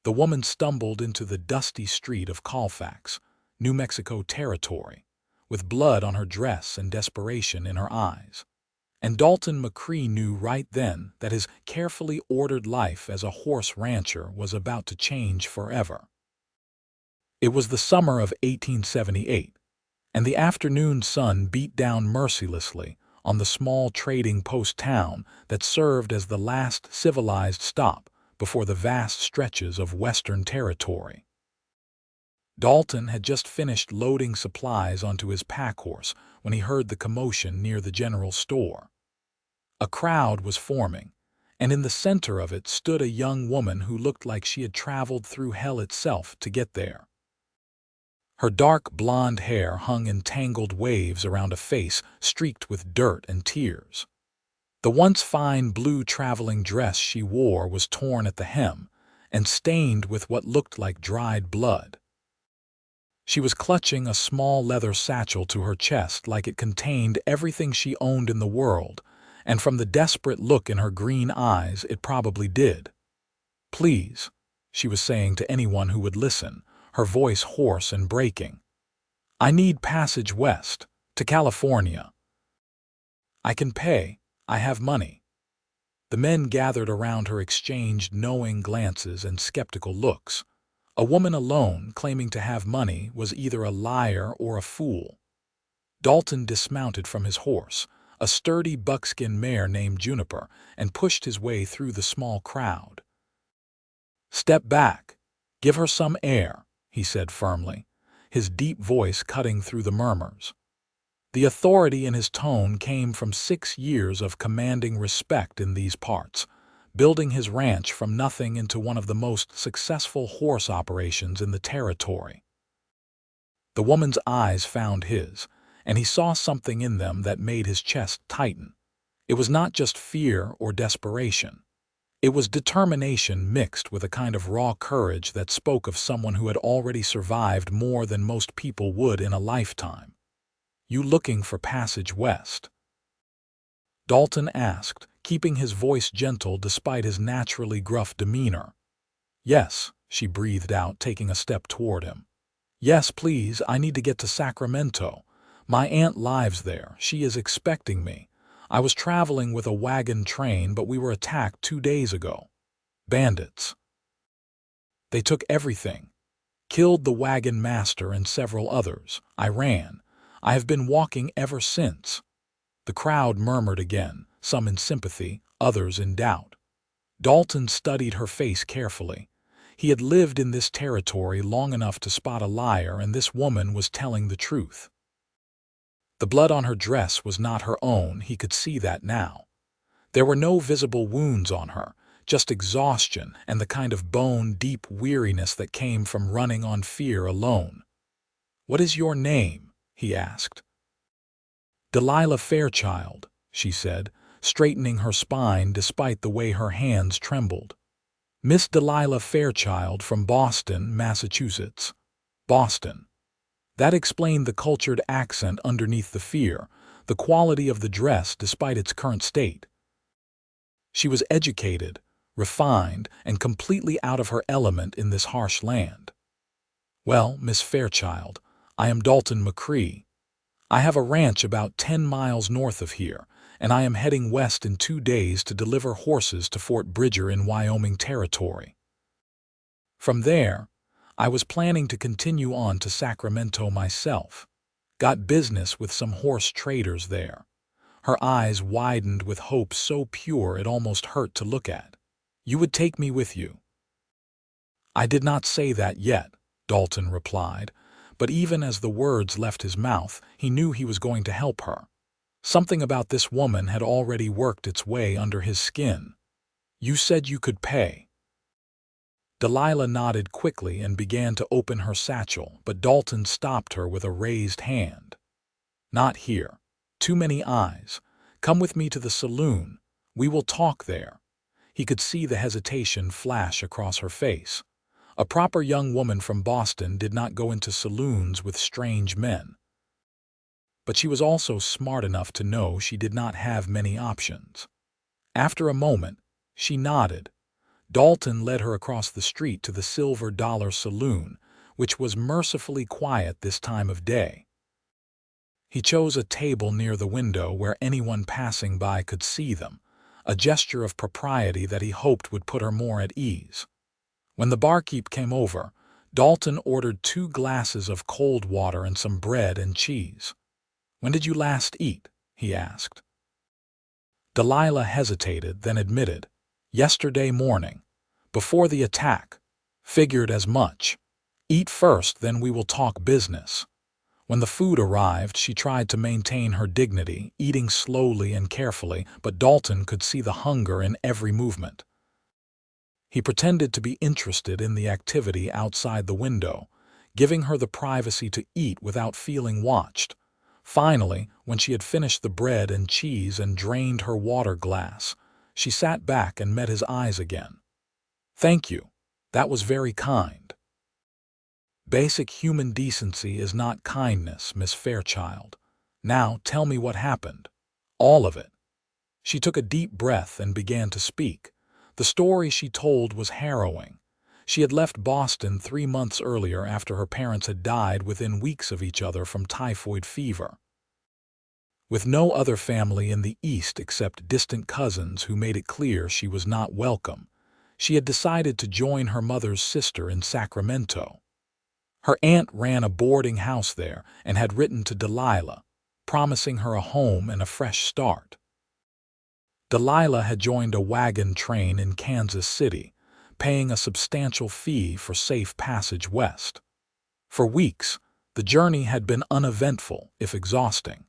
The woman stumbled into the dusty street of Colfax, New Mexico Territory, with blood on her dress and desperation in her eyes. And Dalton McCrae knew right then that his carefully ordered life as a horse rancher was about to change forever. It was the summer of 1878, and the afternoon sun beat down mercilessly on the small trading post town that served as the last civilized stop before the vast stretches of Western Territory. Dalton had just finished loading supplies onto his pack horse when he heard the commotion near the general store. A crowd was forming, and in the center of it stood a young woman who looked like she had traveled through hell itself to get there. Her dark blonde hair hung in tangled waves around a face streaked with dirt and tears. The once fine blue traveling dress she wore was torn at the hem and stained with what looked like dried blood. She was clutching a small leather satchel to her chest like it contained everything she owned in the world, and from the desperate look in her green eyes, it probably did. "Please," she was saying to anyone who would listen, her voice hoarse and breaking. "I need passage west, to California. I can pay. I have money." The men gathered around her exchanged knowing glances and skeptical looks. A woman alone claiming to have money was either a liar or a fool. Dalton dismounted from his horse, a sturdy buckskin mare named Juniper, and pushed his way through the small crowd. "Step back. Give her some air," he said firmly, his deep voice cutting through the murmurs. The authority in his tone came from 6 years of commanding respect in these parts, building his ranch from nothing into one of the most successful horse operations in the territory. The woman's eyes found his, and he saw something in them that made his chest tighten. It was not just fear or desperation. It was determination mixed with a kind of raw courage that spoke of someone who had already survived more than most people would in a lifetime. "You looking for passage west?" Dalton asked, keeping his voice gentle despite his naturally gruff demeanor. "Yes," she breathed out, taking a step toward him. "Yes, please, I need to get to Sacramento. My aunt lives there. She is expecting me. I was traveling with a wagon train, but we were attacked 2 days ago. Bandits. They took everything. Killed the wagon master and several others. I ran. I have been walking ever since." The crowd murmured again, some in sympathy, others in doubt. Dalton studied her face carefully. He had lived in this territory long enough to spot a liar, and this woman was telling the truth. The blood on her dress was not her own, he could see that now. There were no visible wounds on her, just exhaustion and the kind of bone-deep weariness that came from running on fear alone. "What is your name?" he asked. "Delilah Fairchild," she said, straightening her spine despite the way her hands trembled. "Miss Delilah Fairchild from Boston, Massachusetts." Boston. That explained the cultured accent underneath the fear, the quality of the dress despite its current state. She was educated, refined, and completely out of her element in this harsh land. "Well, Miss Fairchild, I am Dalton McCrae. I have a ranch about 10 miles north of here, and I am heading west in 2 days to deliver horses to Fort Bridger in Wyoming Territory. From there, I was planning to continue on to Sacramento myself. Got business with some horse traders there." Her eyes widened with hope so pure it almost hurt to look at. "You would take me with you?" "I did not say that yet," Dalton replied, but even as the words left his mouth, he knew he was going to help her. Something about this woman had already worked its way under his skin. "You said you could pay." Delilah nodded quickly and began to open her satchel, but Dalton stopped her with a raised hand. "Not here. Too many eyes. Come with me to the saloon. We will talk there." He could see the hesitation flash across her face. A proper young woman from Boston did not go into saloons with strange men. But she was also smart enough to know she did not have many options. After a moment, she nodded. Dalton led her across the street to the Silver Dollar Saloon, which was mercifully quiet this time of day. He chose a table near the window where anyone passing by could see them, a gesture of propriety that he hoped would put her more at ease. When the barkeep came over, Dalton ordered 2 glasses of cold water and some bread and cheese. "When did you last eat?" he asked. Delilah hesitated, then admitted, "Yesterday morning, before the attack. Figured as much. Eat first, then we will talk business." When the food arrived, she tried to maintain her dignity, eating slowly and carefully, but Dalton could see the hunger in every movement. He pretended to be interested in the activity outside the window, giving her the privacy to eat without feeling watched. Finally, when she had finished the bread and cheese and drained her water glass, she sat back and met his eyes again. "Thank you. That was very kind." "Basic human decency is not kindness, Miss Fairchild. Now tell me what happened. All of it." She took a deep breath and began to speak. The story she told was harrowing. She had left Boston 3 months earlier after her parents had died within weeks of each other from typhoid fever. With no other family in the East except distant cousins who made it clear she was not welcome, she had decided to join her mother's sister in Sacramento. Her aunt ran a boarding house there and had written to Delilah, promising her a home and a fresh start. Delilah had joined a wagon train in Kansas City, paying a substantial fee for safe passage west. For weeks, the journey had been uneventful, if exhausting.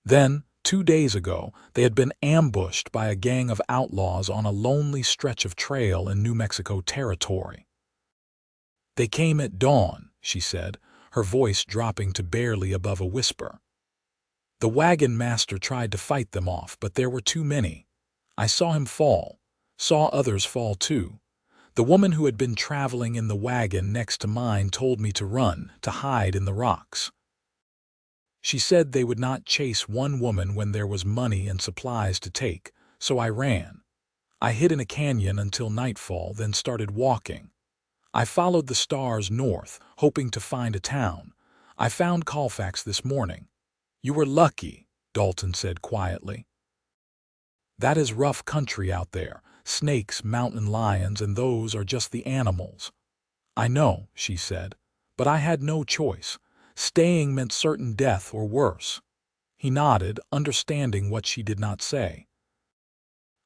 Then, 2 days ago, they had been ambushed by a gang of outlaws on a lonely stretch of trail in New Mexico territory. "They came at dawn," she said, her voice dropping to barely above a whisper. "The wagon master tried to fight them off, but there were too many. I saw him fall, saw others fall too. The woman who had been traveling in the wagon next to mine told me to run, to hide in the rocks. She said they would not chase one woman when there was money and supplies to take, so I ran. I hid in a canyon until nightfall, then started walking. I followed the stars north, hoping to find a town. I found Colfax this morning." "You were lucky," Dalton said quietly. "That is rough country out there. Snakes, mountain lions, and those are just the animals." "I know," she said, "but I had no choice. Staying meant certain death or worse." He nodded, understanding what she did not say.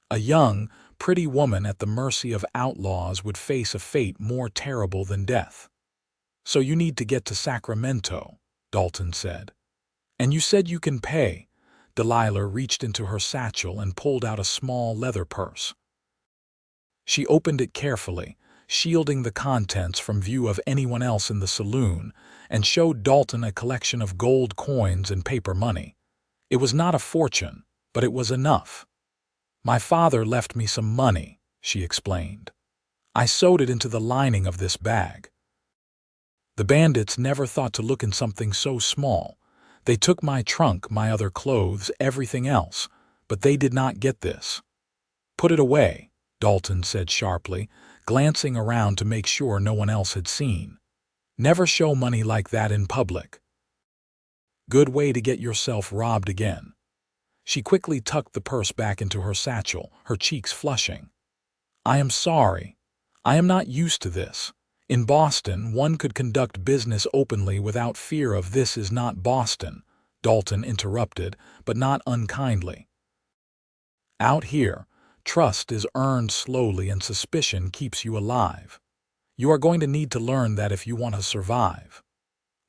A young, pretty woman at the mercy of outlaws would face a fate more terrible than death. "So you need to get to Sacramento," Dalton said. "And you said you can pay." Delilah reached into her satchel and pulled out a small leather purse. She opened it carefully, shielding the contents from view of anyone else in the saloon, and showed Dalton a collection of gold coins and paper money. It was not a fortune, but it was enough. "My father left me some money," she explained. "I sewed it into the lining of this bag." The bandits never thought to look in something so small. They took my trunk, my other clothes, everything else, but they did not get this. "Put it away," Dalton said sharply, glancing around to make sure no one else had seen. "Never show money like that in public. Good way to get yourself robbed again." She quickly tucked the purse back into her satchel, her cheeks flushing. "I am sorry. I am not used to this. In Boston, one could conduct business openly without fear of this is not Boston," Dalton interrupted, but not unkindly. "Out here, trust is earned slowly and suspicion keeps you alive. You are going to need to learn that if you want to survive."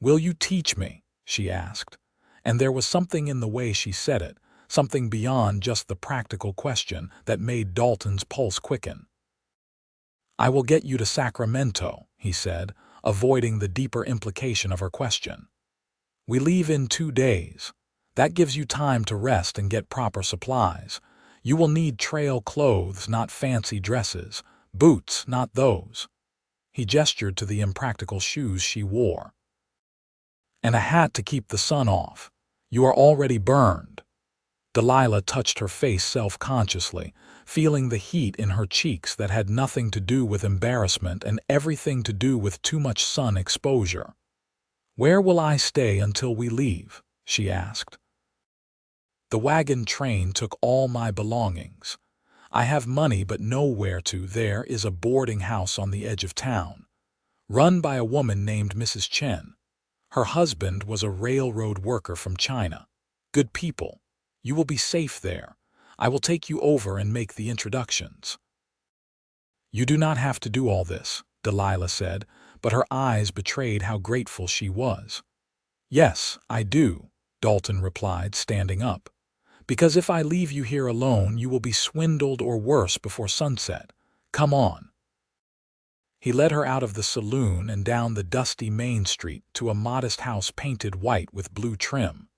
"Will you teach me?" she asked, and there was something in the way she said it, something beyond just the practical question, that made Dalton's pulse quicken. "I will get you to Sacramento," he said, avoiding the deeper implication of her question. "We leave in 2 days. That gives you time to rest and get proper supplies. You will need trail clothes, not fancy dresses, boots, not those." He gestured to the impractical shoes she wore. "And a hat to keep the sun off. You are already burned." Delilah touched her face self-consciously, feeling the heat in her cheeks that had nothing to do with embarrassment and everything to do with too much sun exposure. "Where will I stay until we leave?" she asked. "The wagon train took all my belongings. I have money but nowhere to. There is a boarding house on the edge of town, run by a woman named Mrs. Chen. Her husband was a railroad worker from China. Good people. You will be safe there. I will take you over and make the introductions." "You do not have to do all this," Delilah said, but her eyes betrayed how grateful she was. "Yes, I do," Dalton replied, standing up. "Because if I leave you here alone, you will be swindled or worse before sunset. Come on." He led her out of the saloon and down the dusty main street to a modest house painted white with blue trim.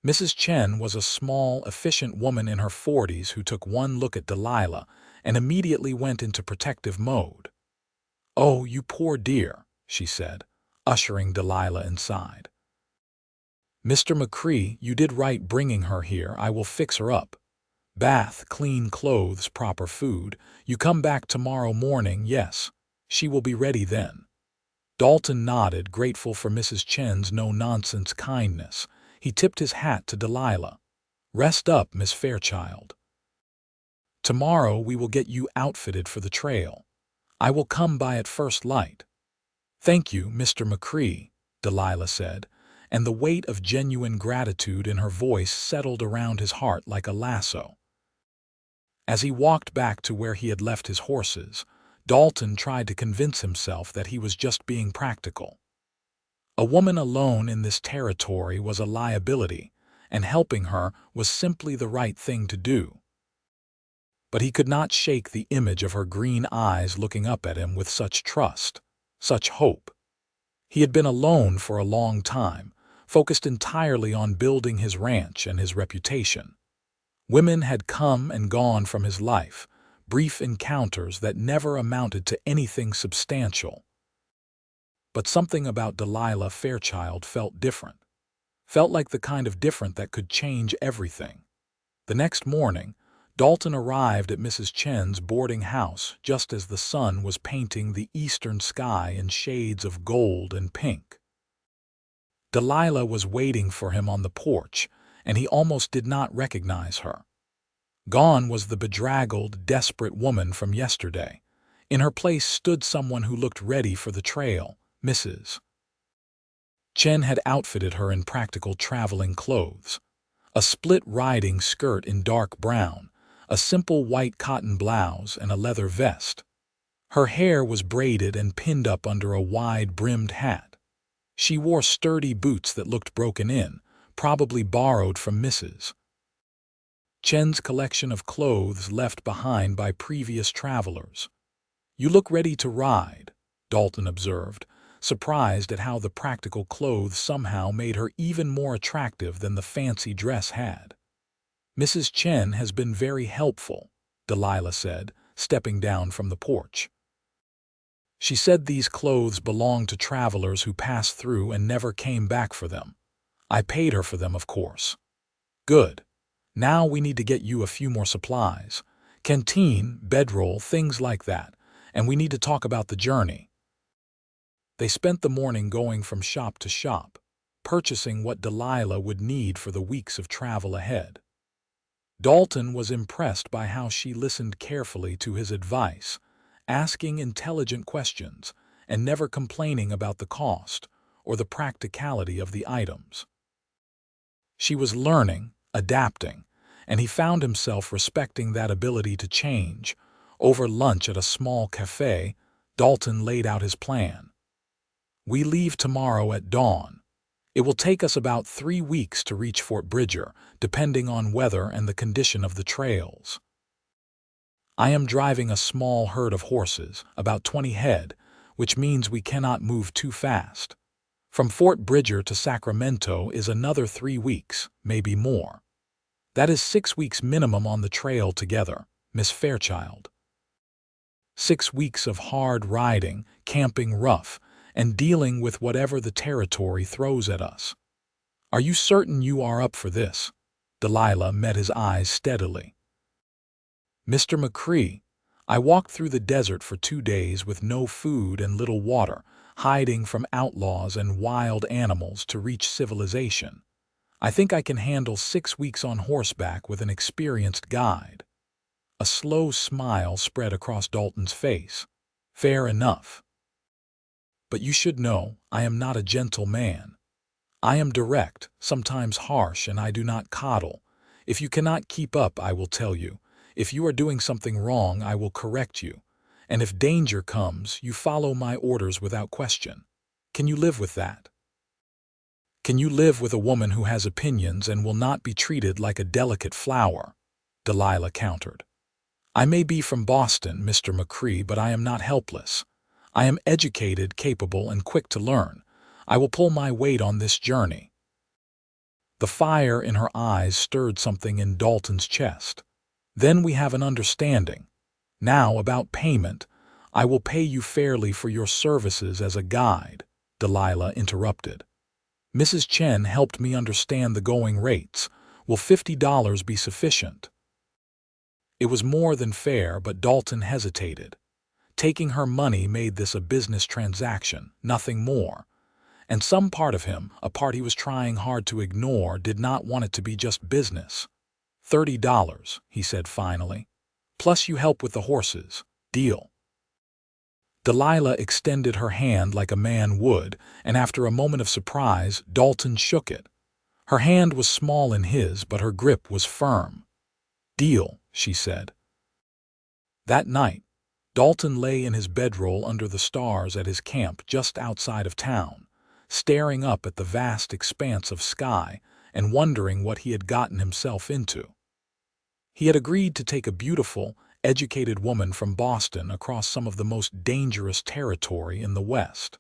Mrs. Chen was a small, efficient woman in her 40s who took one look at Delilah and immediately went into protective mode. "Oh, you poor dear," she said, ushering Delilah inside. "Mr. McCrae, you did right bringing her here. I will fix her up. Bath, clean clothes, proper food. You come back tomorrow morning, yes. She will be ready then." Dalton nodded, grateful for Mrs. Chen's no-nonsense kindness. He tipped his hat to Delilah. "Rest up, Miss Fairchild. Tomorrow we will get you outfitted for the trail. I will come by at first light." "Thank you, Mr. McCrae," Delilah said, and the weight of genuine gratitude in her voice settled around his heart like a lasso. As he walked back to where he had left his horses, Dalton tried to convince himself that he was just being practical. A woman alone in this territory was a liability, and helping her was simply the right thing to do. But he could not shake the image of her green eyes looking up at him with such trust, such hope. He had been alone for a long time, focused entirely on building his ranch and his reputation. Women had come and gone from his life, brief encounters that never amounted to anything substantial. But something about Delilah Fairchild felt different. Felt like the kind of different that could change everything. The next morning, Dalton arrived at Mrs. Chen's boarding house just as the sun was painting the eastern sky in shades of gold and pink. Delilah was waiting for him on the porch, and he almost did not recognize her. Gone was the bedraggled, desperate woman from yesterday. In her place stood someone who looked ready for the trail, Mrs. Chen had outfitted her in practical traveling clothes. A split riding skirt in dark brown, a simple white cotton blouse, and a leather vest. Her hair was braided and pinned up under a wide-brimmed hat. She wore sturdy boots that looked broken in, probably borrowed from Mrs. Chen's collection of clothes left behind by previous travelers. "You look ready to ride," Dalton observed, surprised at how the practical clothes somehow made her even more attractive than the fancy dress had. "Mrs. Chen has been very helpful," Delilah said, stepping down from the porch. "She said these clothes belonged to travelers who passed through and never came back for them. I paid her for them, of course." "Good. Now we need to get you a few more supplies. Canteen, bedroll, things like that. And we need to talk about the journey." They spent the morning going from shop to shop, purchasing what Delilah would need for the weeks of travel ahead. Dalton was impressed by how she listened carefully to his advice, asking intelligent questions and never complaining about the cost or the practicality of the items. She was learning, adapting, and he found himself respecting that ability to change. Over lunch at a small cafe, Dalton laid out his plan. "We leave tomorrow at dawn. It will take us about 3 weeks to reach Fort Bridger, depending on weather and the condition of the trails. I am driving a small herd of horses, about 20 head, which means we cannot move too fast. From Fort Bridger to Sacramento is another 3 weeks, maybe more. That is 6 weeks minimum on the trail together, Miss Fairchild. 6 weeks of hard riding, camping rough, and dealing with whatever the territory throws at us. Are you certain you are up for this?" Delilah met his eyes steadily. Mr. McCrae, I walked through the desert for 2 days with no food and little water, hiding from outlaws and wild animals to reach civilization. I think I can handle 6 weeks on horseback with an experienced guide. A slow smile spread across Dalton's face. Fair enough. But you should know, I am not a gentle man. I am direct, sometimes harsh, and I do not coddle. If you cannot keep up, I will tell you. If you are doing something wrong, I will correct you. And if danger comes, you follow my orders without question. Can you live with that? Can you live with a woman who has opinions and will not be treated like a delicate flower? Delilah countered. I may be from Boston, Mr. McCrae, but I am not helpless. I am educated, capable, and quick to learn. I will pull my weight on this journey. The fire in her eyes stirred something in Dalton's chest. Then we have an understanding. Now about payment. I will pay you fairly for your services as a guide, Delilah interrupted. Mrs. Chen helped me understand the going rates. Will $50 be sufficient? It was more than fair, but Dalton hesitated. Taking her money made this a business transaction, nothing more. And some part of him, a part he was trying hard to ignore, did not want it to be just business. $30, he said finally. Plus you help with the horses. Deal. Delilah extended her hand like a man would, and after a moment of surprise, Dalton shook it. Her hand was small in his, but her grip was firm. Deal, she said. That night, Dalton lay in his bedroll under the stars at his camp just outside of town, staring up at the vast expanse of sky and wondering what he had gotten himself into. He had agreed to take a beautiful, educated woman from Boston across some of the most dangerous territory in the West.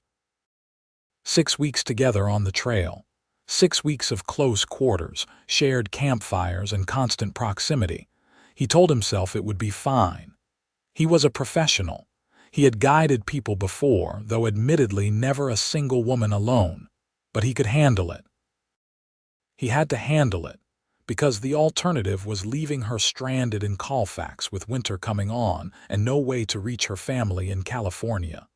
6 weeks together on the trail, 6 weeks of close quarters, shared campfires, and constant proximity. He told himself it would be fine. He was a professional. He had guided people before, though admittedly never a single woman alone, but he could handle it. He had to handle it, because the alternative was leaving her stranded in Colfax with winter coming on and no way to reach her family in California.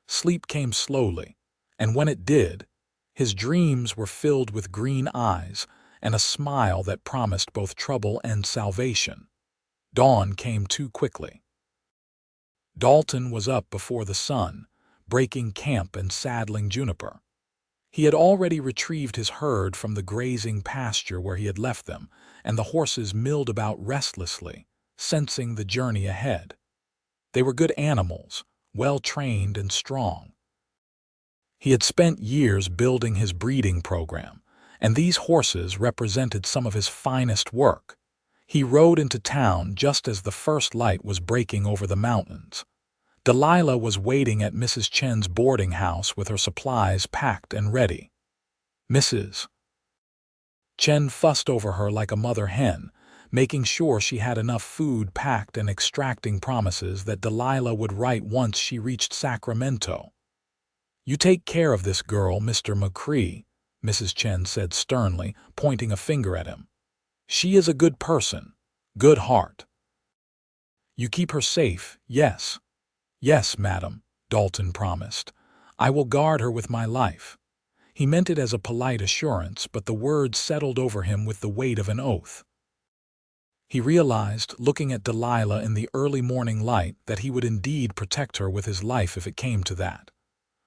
Sleep came slowly, and when it did, his dreams were filled with green eyes and a smile that promised both trouble and salvation. Dawn came too quickly. Dalton was up before the sun, breaking camp and saddling Juniper. He had already retrieved his herd from the grazing pasture where he had left them, and the horses milled about restlessly, sensing the journey ahead. They were good animals, well-trained and strong. He had spent years building his breeding program, and these horses represented some of his finest work. He rode into town just as the first light was breaking over the mountains. Delilah was waiting at Mrs. Chen's boarding house with her supplies packed and ready. Mrs. Chen fussed over her like a mother hen, making sure she had enough food packed and extracting promises that Delilah would write once she reached Sacramento. You take care of this girl, Mr. McCrae, Mrs. Chen said sternly, pointing a finger at him. She is a good person, good heart. You keep her safe, yes. Yes, madam, Dalton promised. I will guard her with my life. He meant it as a polite assurance, but the words settled over him with the weight of an oath. He realized, looking at Delilah in the early morning light, that he would indeed protect her with his life if it came to that.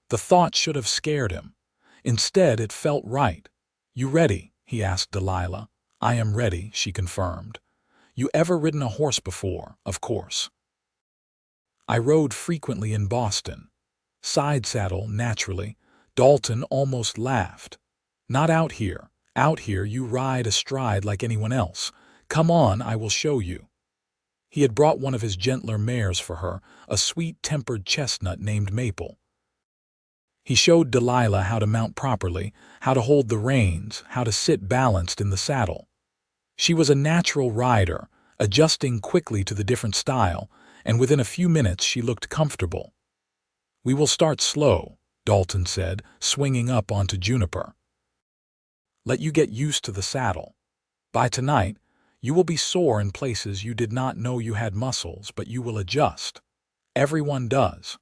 The thought should have scared him. Instead, it felt right. You ready? He asked Delilah. I am ready, she confirmed. You ever ridden a horse before, of course. I rode frequently in Boston. Side saddle, naturally. Dalton almost laughed. Not out here. Out here you ride astride like anyone else. Come on, I will show you. He had brought one of his gentler mares for her, a sweet-tempered chestnut named Maple. He showed Delilah how to mount properly, how to hold the reins, how to sit balanced in the saddle. She was a natural rider, adjusting quickly to the different style, and within a few minutes she looked comfortable. We will start slow, Dalton said, swinging up onto Juniper. Let you get used to the saddle. By tonight, You will be sore in places you did not know you had muscles, but you will adjust. Everyone does.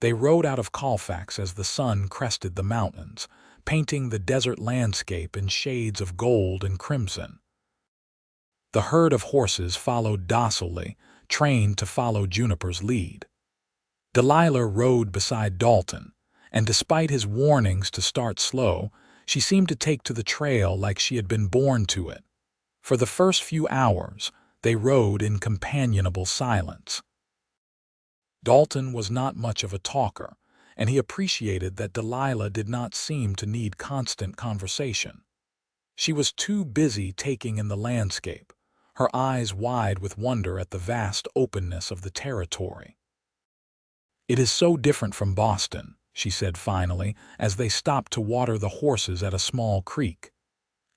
They rode out of Colfax as the sun crested the mountains, painting the desert landscape in shades of gold and crimson. The herd of horses followed docilely, trained to follow Juniper's lead. Delilah rode beside Dalton, and despite his warnings to start slow, she seemed to take to the trail like she had been born to it. For the first few hours, they rode in companionable silence. Dalton was not much of a talker, and he appreciated that Delilah did not seem to need constant conversation. She was too busy taking in the landscape, her eyes wide with wonder at the vast openness of the territory. "It is so different from Boston," she said finally, as they stopped to water the horses at a small creek.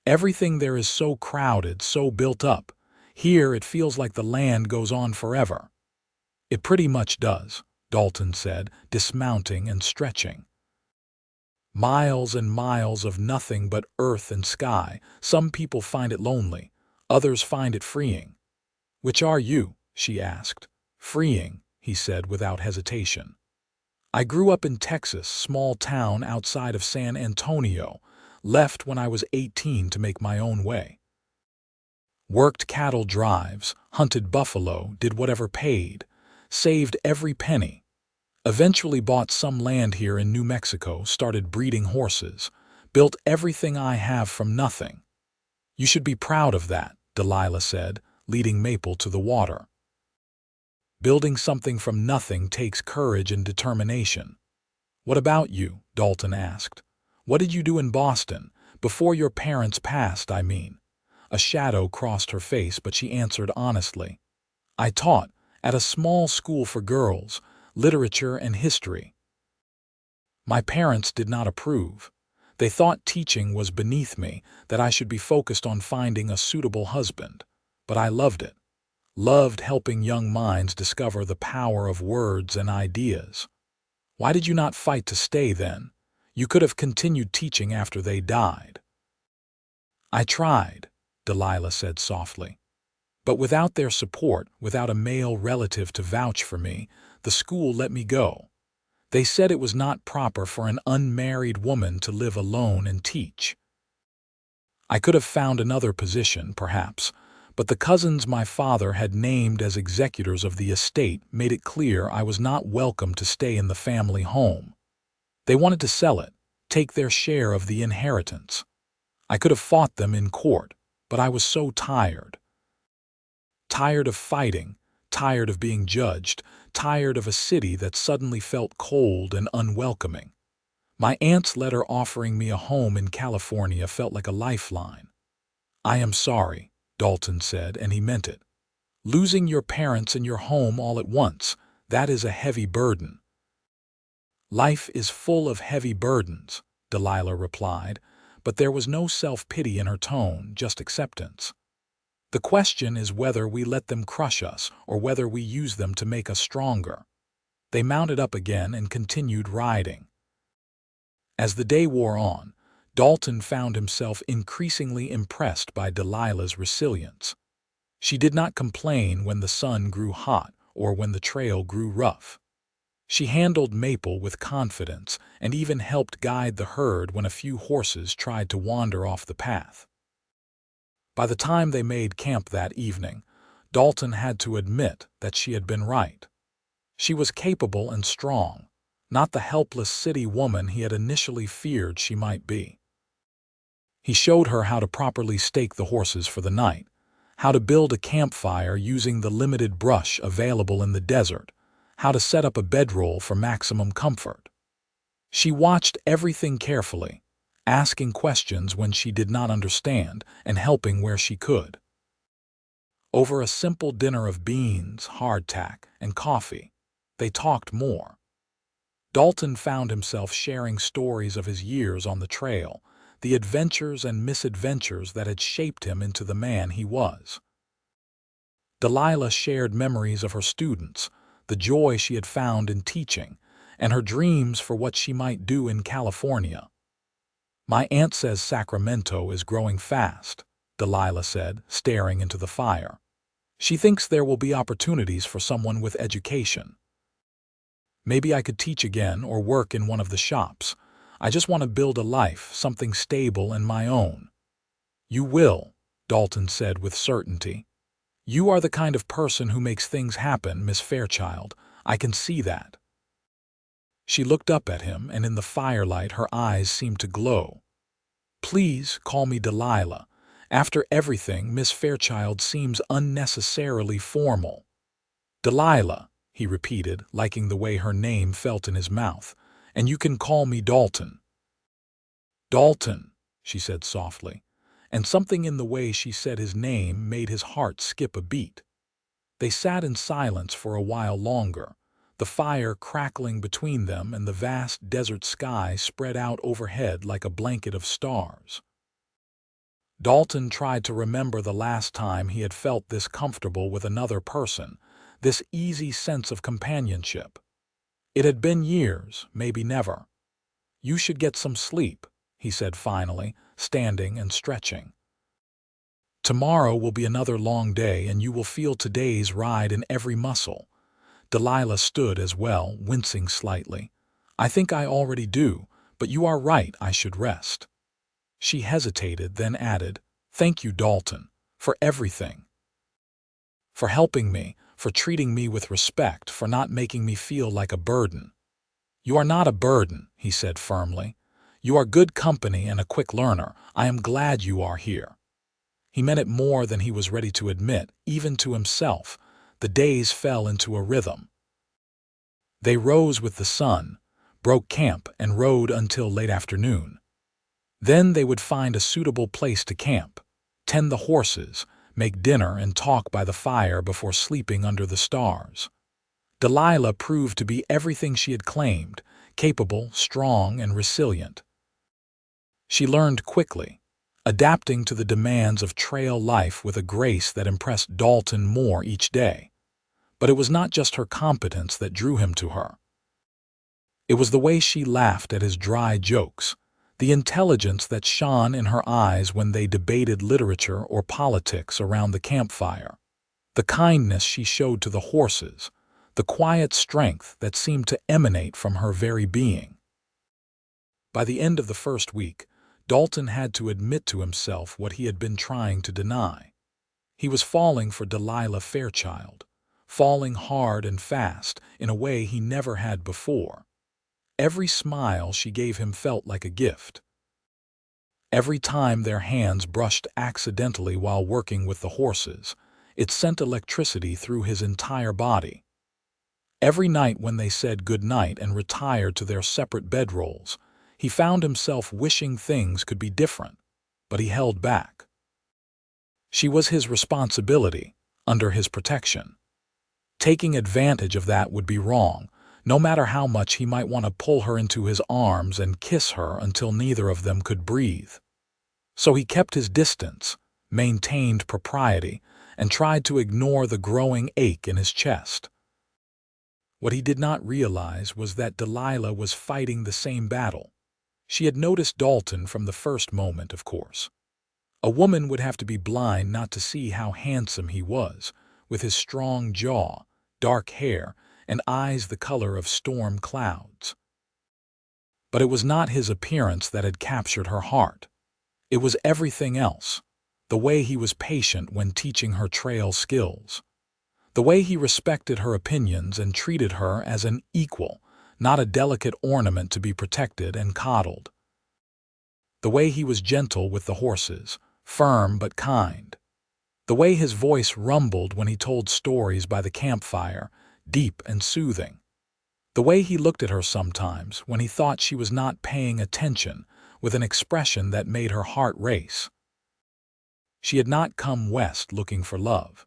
"Everything there is so crowded, so built up. Here it feels like the land goes on forever." "It pretty much does," Dalton said, dismounting and stretching. "Miles and miles of nothing but earth and sky. Some people find it lonely, others find it freeing." "Which are you?" she asked. "Freeing," he said without hesitation. "I grew up in Texas, small town outside of San Antonio, left when I was 18 to make my own way. Worked cattle drives, hunted buffalo, did whatever paid, saved every penny. Eventually bought some land here in New Mexico, started breeding horses, built everything I have from nothing." "You should be proud of that," Delilah said, leading Maple to the water. "Building something from nothing takes courage and determination." "What about you?" Dalton asked. "What did you do in Boston? Before your parents passed, I mean." A shadow crossed her face, but she answered honestly. "I taught at a small school for girls, literature and history. My parents did not approve. They thought teaching was beneath me, that I should be focused on finding a suitable husband. But I loved it. Loved helping young minds discover the power of words and ideas." "Why did you not fight to stay then? You could have continued teaching after they died." "I tried," Delilah said softly. "But without their support, without a male relative to vouch for me, the school let me go. They said it was not proper for an unmarried woman to live alone and teach. I could have found another position, perhaps, but the cousins my father had named as executors of the estate made it clear I was not welcome to stay in the family home. They wanted to sell it, take their share of the inheritance. I could have fought them in court, but I was so tired. Tired of fighting, tired of being judged, tired of a city that suddenly felt cold and unwelcoming. My aunt's letter offering me a home in California felt like a lifeline." "I am sorry," Dalton said, and he meant it. "Losing your parents and your home all at once, that is a heavy burden." "Life is full of heavy burdens," Delilah replied, but there was no self-pity in her tone, just acceptance. "The question is whether we let them crush us or whether we use them to make us stronger." They mounted up again and continued riding. As the day wore on, Dalton found himself increasingly impressed by Delilah's resilience. She did not complain when the sun grew hot or when the trail grew rough. She handled Maple with confidence and even helped guide the herd when a few horses tried to wander off the path. By the time they made camp that evening, Dalton had to admit that she had been right. She was capable and strong, not the helpless city woman he had initially feared she might be. He showed her how to properly stake the horses for the night, how to build a campfire using the limited brush available in the desert, how to set up a bedroll for maximum comfort. She watched everything carefully, asking questions when she did not understand and helping where she could. Over a simple dinner of beans, hardtack, and coffee, they talked more. Dalton found himself sharing stories of his years on the trail, the adventures and misadventures that had shaped him into the man he was. Delilah shared memories of her students, the joy she had found in teaching, and her dreams for what she might do in California. "My aunt says Sacramento is growing fast," Delilah said, staring into the fire. "She thinks there will be opportunities for someone with education. Maybe I could teach again or work in one of the shops. I just want to build a life, something stable and my own." "You will," Dalton said with certainty. "You are the kind of person who makes things happen, Miss Fairchild. I can see that." She looked up at him, and in the firelight her eyes seemed to glow. "Please call me Delilah. After everything, Miss Fairchild seems unnecessarily formal." "Delilah," he repeated, liking the way her name felt in his mouth, "and you can call me Dalton." "Dalton," she said softly, and something in the way she said his name made his heart skip a beat. They sat in silence for a while longer, the fire crackling between them and the vast desert sky spread out overhead like a blanket of stars. Dalton tried to remember the last time he had felt this comfortable with another person, this easy sense of companionship. It had been years, maybe never. "You should get some sleep," he said finally, standing and stretching. "Tomorrow will be another long day, and you will feel today's ride in every muscle." Delilah stood as well, wincing slightly. "I think I already do, but you are right, I should rest." She hesitated, then added, "Thank you, Dalton, for everything. For helping me, for treating me with respect, for not making me feel like a burden." "You are not a burden," he said firmly. "You are good company and a quick learner. I am glad you are here." He meant it more than he was ready to admit, even to himself. The days fell into a rhythm. They rose with the sun, broke camp, and rode until late afternoon. Then they would find a suitable place to camp, tend the horses, make dinner, and talk by the fire before sleeping under the stars. Delilah proved to be everything she had claimed, capable, strong, and resilient. She learned quickly, adapting to the demands of trail life with a grace that impressed Dalton more each day. But it was not just her competence that drew him to her. It was the way she laughed at his dry jokes, the intelligence that shone in her eyes when they debated literature or politics around the campfire, the kindness she showed to the horses, the quiet strength that seemed to emanate from her very being. By the end of the first week, Dalton had to admit to himself what he had been trying to deny. He was falling for Delilah Fairchild, falling hard and fast in a way he never had before. Every smile she gave him felt like a gift. Every time their hands brushed accidentally while working with the horses, it sent electricity through his entire body. Every night when they said good night and retired to their separate bedrolls, he found himself wishing things could be different, but he held back. She was his responsibility, under his protection. Taking advantage of that would be wrong, no matter how much he might want to pull her into his arms and kiss her until neither of them could breathe. So he kept his distance, maintained propriety, and tried to ignore the growing ache in his chest. What he did not realize was that Delilah was fighting the same battle. She had noticed Dalton from the first moment, of course. A woman would have to be blind not to see how handsome he was, with his strong jaw, dark hair, and eyes the color of storm clouds. But it was not his appearance that had captured her heart. It was everything else, the way he was patient when teaching her trail skills, the way he respected her opinions and treated her as an equal, not a delicate ornament to be protected and coddled. The way he was gentle with the horses, firm but kind. The way his voice rumbled when he told stories by the campfire, deep and soothing. The way he looked at her sometimes when he thought she was not paying attention, with an expression that made her heart race. She had not come west looking for love.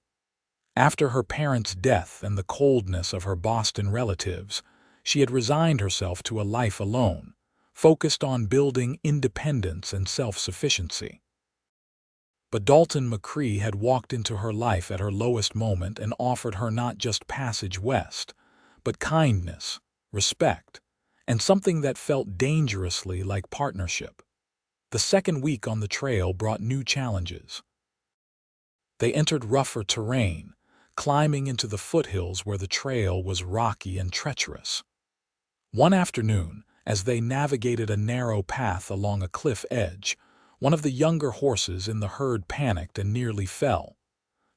After her parents' death and the coldness of her Boston relatives, she had resigned herself to a life alone, focused on building independence and self-sufficiency. But Dalton McCrae had walked into her life at her lowest moment and offered her not just passage west, but kindness, respect, and something that felt dangerously like partnership. The second week on the trail brought new challenges. They entered rougher terrain, climbing into the foothills where the trail was rocky and treacherous. One afternoon, as they navigated a narrow path along a cliff edge, one of the younger horses in the herd panicked and nearly fell.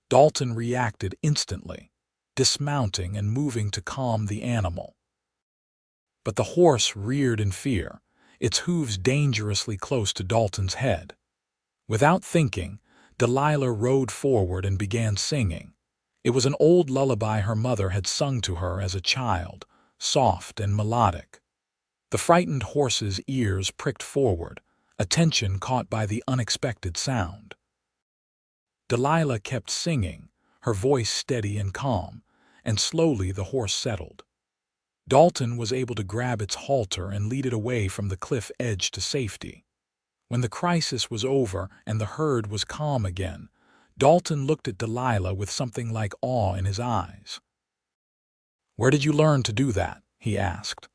Dalton reacted instantly, dismounting and moving to calm the animal. But the horse reared in fear, its hooves dangerously close to Dalton's head. Without thinking, Delilah rode forward and began singing. It was an old lullaby her mother had sung to her as a child, soft and melodic. The frightened horse's ears pricked forward, attention caught by the unexpected sound. Delilah kept singing, her voice steady and calm, and slowly the horse settled. Dalton was able to grab its halter and lead it away from the cliff edge to safety. When the crisis was over and the herd was calm again, Dalton looked at Delilah with something like awe in his eyes. "Where did you learn to do that?" he asked.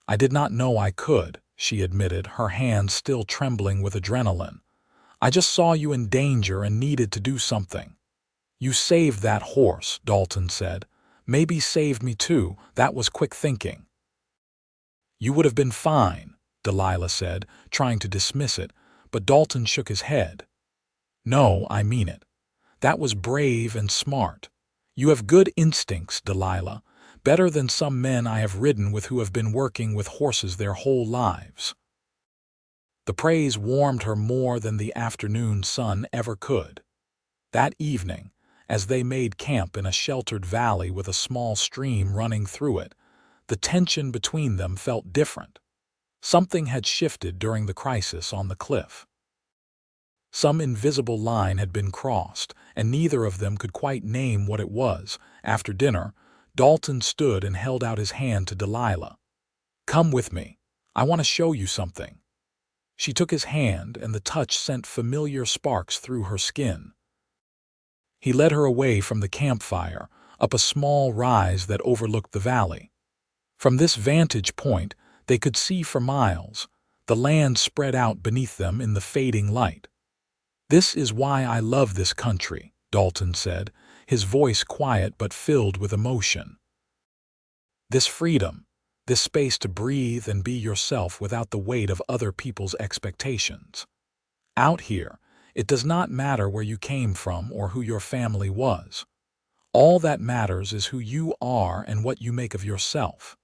"I did not know I could," she admitted, her hands still trembling with adrenaline. "I just saw you in danger and needed to do something." "You saved that horse," Dalton said. "Maybe saved me too. That was quick thinking." "You would have been fine," Delilah said, trying to dismiss it, but Dalton shook his head. "No, I mean it. That was brave and smart. You have good instincts, Delilah, better than some men I have ridden with who have been working with horses their whole lives." The praise warmed her more than the afternoon sun ever could. That evening, as they made camp in a sheltered valley with a small stream running through it, the tension between them felt different. Something had shifted during the crisis on the cliff. Some invisible line had been crossed, and neither of them could quite name what it was. After dinner, Dalton stood and held out his hand to Delilah. "Come with me. I want to show you something." She took his hand, and the touch sent familiar sparks through her skin. He led her away from the campfire, up a small rise that overlooked the valley. From this vantage point, they could see for miles, the land spread out beneath them in the fading light. "This is why I love this country," Dalton said, his voice quiet but filled with emotion. "This freedom, this space to breathe and be yourself without the weight of other people's expectations. Out here, it does not matter where you came from or who your family was. All that matters is who you are and what you make of yourself."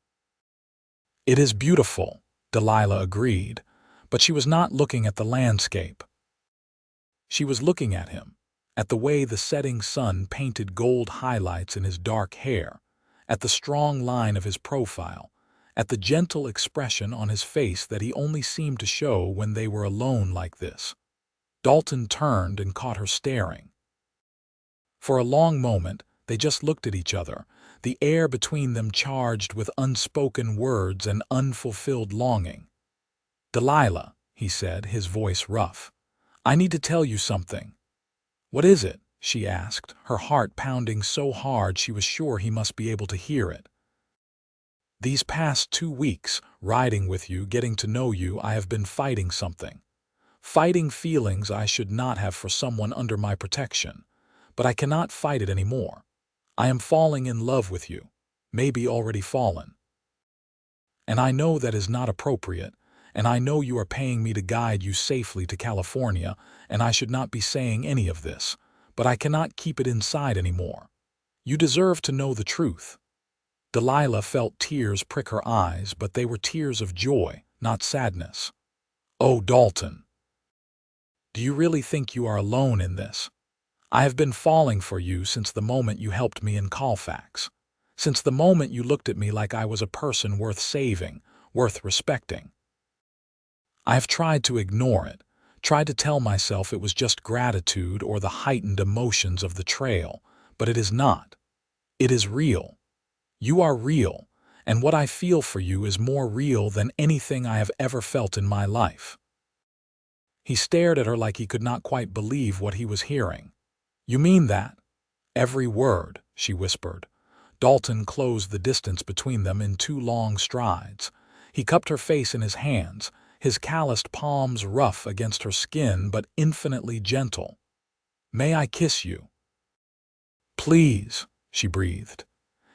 "It is beautiful," Delilah agreed, but she was not looking at the landscape. She was looking at him, at the way the setting sun painted gold highlights in his dark hair, at the strong line of his profile, at the gentle expression on his face that he only seemed to show when they were alone like this. Dalton turned and caught her staring. For a long moment, they just looked at each other, the air between them charged with unspoken words and unfulfilled longing. "Delilah," he said, his voice rough, "I need to tell you something." "What is it?" she asked, her heart pounding so hard she was sure he must be able to hear it. "These past 2 weeks, riding with you, getting to know you, I have been fighting something. Fighting feelings I should not have for someone under my protection. But I cannot fight it anymore. I am falling in love with you, maybe already fallen. And I know that is not appropriate, and I know you are paying me to guide you safely to California, and I should not be saying any of this, but I cannot keep it inside anymore. You deserve to know the truth." Delilah felt tears prick her eyes, but they were tears of joy, not sadness. "Oh, Dalton, do you really think you are alone in this? I have been falling for you since the moment you helped me in Colfax, since the moment you looked at me like I was a person worth saving, worth respecting. I have tried to ignore it, tried to tell myself it was just gratitude or the heightened emotions of the trail, but it is not. It is real. You are real, and what I feel for you is more real than anything I have ever felt in my life." He stared at her like he could not quite believe what he was hearing. "You mean that?" "Every word," she whispered. Dalton closed the distance between them in 2 long strides. He cupped her face in his hands, his calloused palms rough against her skin but infinitely gentle. "May I kiss you?" "Please," she breathed.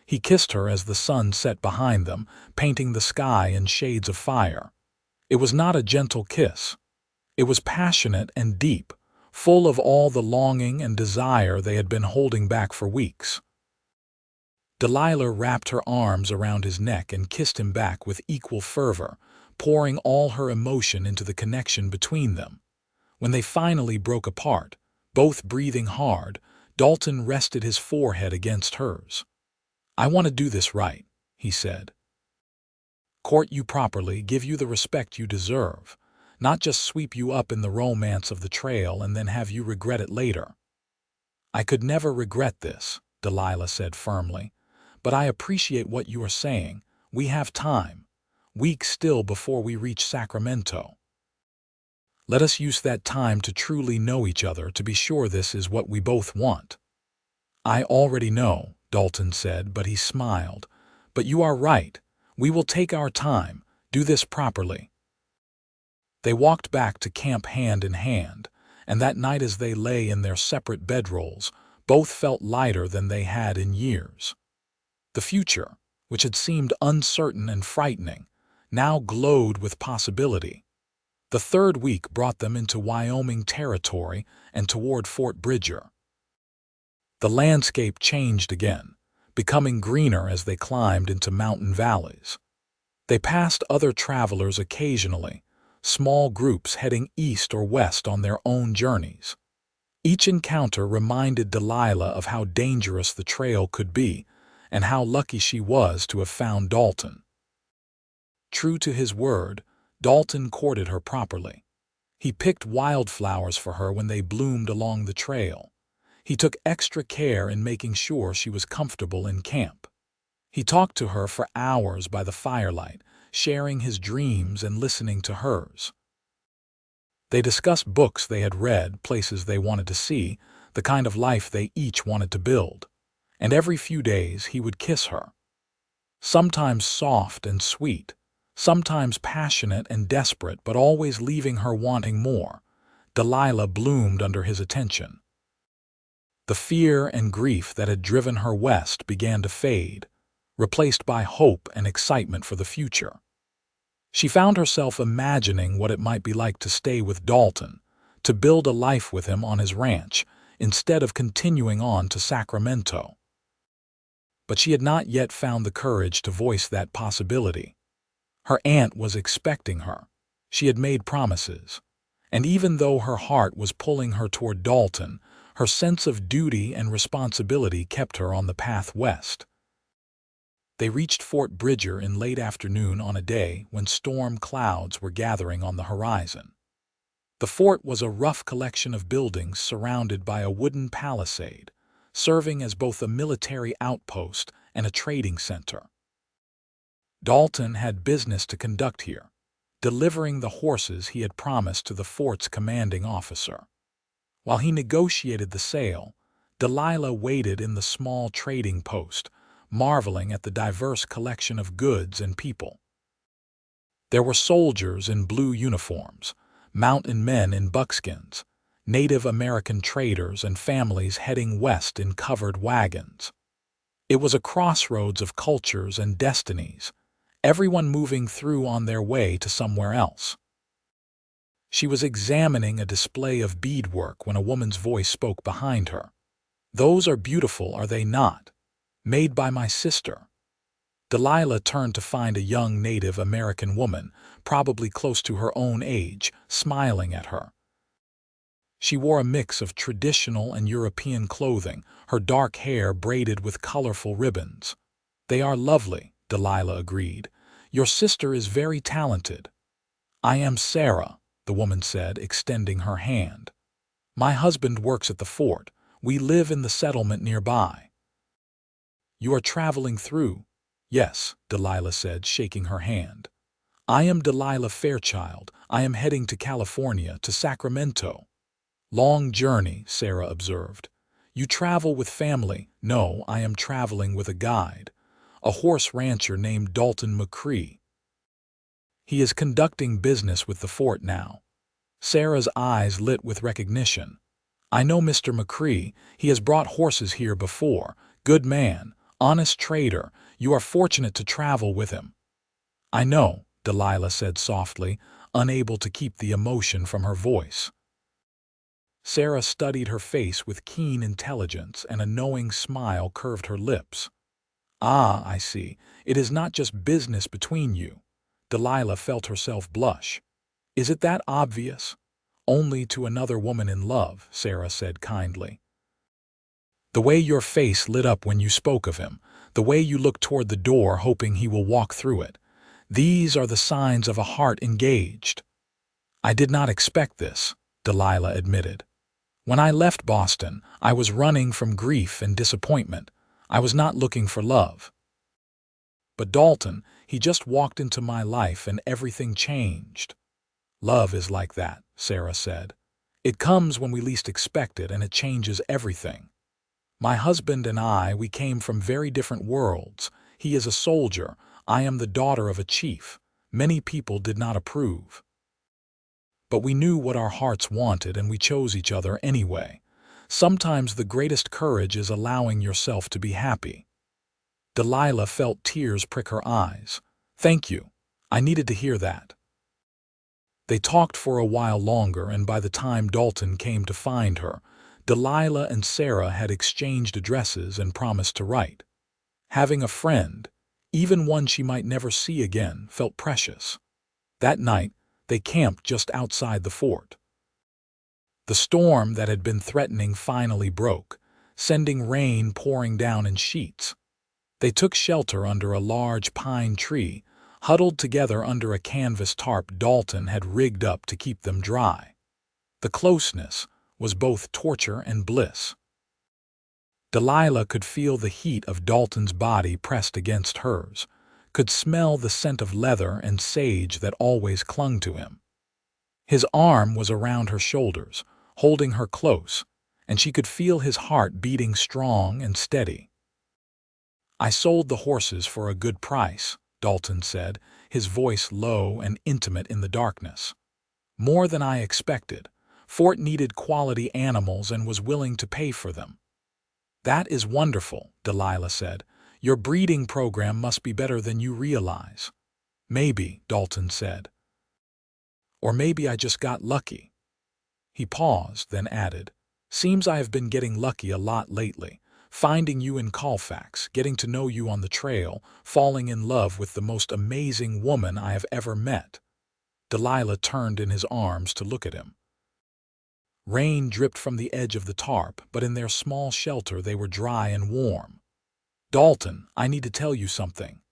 He kissed her as the sun set behind them, painting the sky in shades of fire. It was not a gentle kiss. It was passionate and deep, full of all the longing and desire they had been holding back for weeks. Delilah wrapped her arms around his neck and kissed him back with equal fervor, pouring all her emotion into the connection between them. When they finally broke apart, both breathing hard, Dalton rested his forehead against hers. "I want to do this right," he said. "Court you properly, give you the respect you deserve, not just sweep you up in the romance of the trail and then have you regret it later." "I could never regret this," Delilah said firmly. "But I appreciate what you are saying. We have time. Weeks still before we reach Sacramento. Let us use that time to truly know each other, to be sure this is what we both want." "I already know," Dalton said, but he smiled. "But you are right. We will take our time, do this properly." They walked back to camp hand in hand, and that night as they lay in their separate bedrolls, both felt lighter than they had in years. The future, which had seemed uncertain and frightening, now glowed with possibility. The third week brought them into Wyoming territory and toward Fort Bridger. The landscape changed again, becoming greener as they climbed into mountain valleys. They passed other travelers occasionally, small groups heading east or west on their own journeys. Each encounter reminded Delilah of how dangerous the trail could be and how lucky she was to have found Dalton. True to his word, Dalton courted her properly. He picked wildflowers for her when they bloomed along the trail. He took extra care in making sure she was comfortable in camp. He talked to her for hours by the firelight, sharing his dreams and listening to hers. They discussed books they had read, places they wanted to see, the kind of life they each wanted to build. And every few days he would kiss her. Sometimes soft and sweet, sometimes passionate and desperate, but always leaving her wanting more. Delilah bloomed under his attention. The fear and grief that had driven her west began to fade, replaced by hope and excitement for the future. She found herself imagining what it might be like to stay with Dalton, to build a life with him on his ranch, instead of continuing on to Sacramento. But she had not yet found the courage to voice that possibility. Her aunt was expecting her. She had made promises. And even though her heart was pulling her toward Dalton, her sense of duty and responsibility kept her on the path west. They reached Fort Bridger in late afternoon on a day when storm clouds were gathering on the horizon. The fort was a rough collection of buildings surrounded by a wooden palisade, serving as both a military outpost and a trading center. Dalton had business to conduct here, delivering the horses he had promised to the fort's commanding officer. While he negotiated the sale, Delilah waited in the small trading post, marveling at the diverse collection of goods and people. There were soldiers in blue uniforms, mountain men in buckskins, Native American traders and families heading west in covered wagons. It was a crossroads of cultures and destinies, everyone moving through on their way to somewhere else. She was examining a display of beadwork when a woman's voice spoke behind her. "Those are beautiful, are they not? Made by my sister." Delilah turned to find a young Native American woman, probably close to her own age, smiling at her. She wore a mix of traditional and European clothing, her dark hair braided with colorful ribbons. "They are lovely," Delilah agreed. "Your sister is very talented." "I am Sarah," the woman said, extending her hand. "My husband works at the fort. We live in the settlement nearby." "You are traveling through?" "Yes," Delilah said, shaking her hand. "I am Delilah Fairchild. I am heading to California, to Sacramento." "Long journey," Sarah observed. "You travel with family?" "No, I am traveling with a guide, a horse rancher named Dalton McCrae. He is conducting business with the fort now." Sarah's eyes lit with recognition. I know Mr. McCrae. He has brought horses here before. Good man, honest trader. You are fortunate to travel with him." "I know," Delilah said softly, unable to keep the emotion from her voice. Sarah studied her face with keen intelligence, and a knowing smile curved her lips. "Ah, I see. It is not just business between you." Delilah felt herself blush. "Is it that obvious?" "Only to another woman in love," Sarah said kindly. "The way your face lit up when you spoke of him, the way you look toward the door hoping he will walk through it, these are the signs of a heart engaged." "I did not expect this," Delilah admitted. "When I left Boston, I was running from grief and disappointment. I was not looking for love. But Dalton, he just walked into my life and everything changed." "Love is like that," Sarah said. "It comes when we least expect it, and it changes everything. My husband and I, we came from very different worlds. He is a soldier. I am the daughter of a chief. Many people did not approve. But we knew what our hearts wanted, and we chose each other anyway. Sometimes the greatest courage is allowing yourself to be happy." Delilah felt tears prick her eyes. "Thank you. I needed to hear that." They talked for a while longer, and by the time Dalton came to find her, Delilah and Sarah had exchanged addresses and promised to write. Having a friend, even one she might never see again, felt precious. That night, they camped just outside the fort. The storm that had been threatening finally broke, sending rain pouring down in sheets. They took shelter under a large pine tree, huddled together under a canvas tarp Dalton had rigged up to keep them dry. The closeness was both torture and bliss. Delilah could feel the heat of Dalton's body pressed against hers, could smell the scent of leather and sage that always clung to him. His arm was around her shoulders, holding her close, and she could feel his heart beating strong and steady. "I sold the horses for a good price," Dalton said, his voice low and intimate in the darkness. "More than I expected. Fort needed quality animals and was willing to pay for them." "That is wonderful," Delilah said. "Your breeding program must be better than you realize." "Maybe," Dalton said. "Or maybe I just got lucky." He paused, then added, "Seems I have been getting lucky a lot lately. Finding you in Colfax, getting to know you on the trail, falling in love with the most amazing woman I have ever met." Delilah turned in his arms to look at him. Rain dripped from the edge of the tarp, but in their small shelter they were dry and warm. "Dalton, I need to tell you something."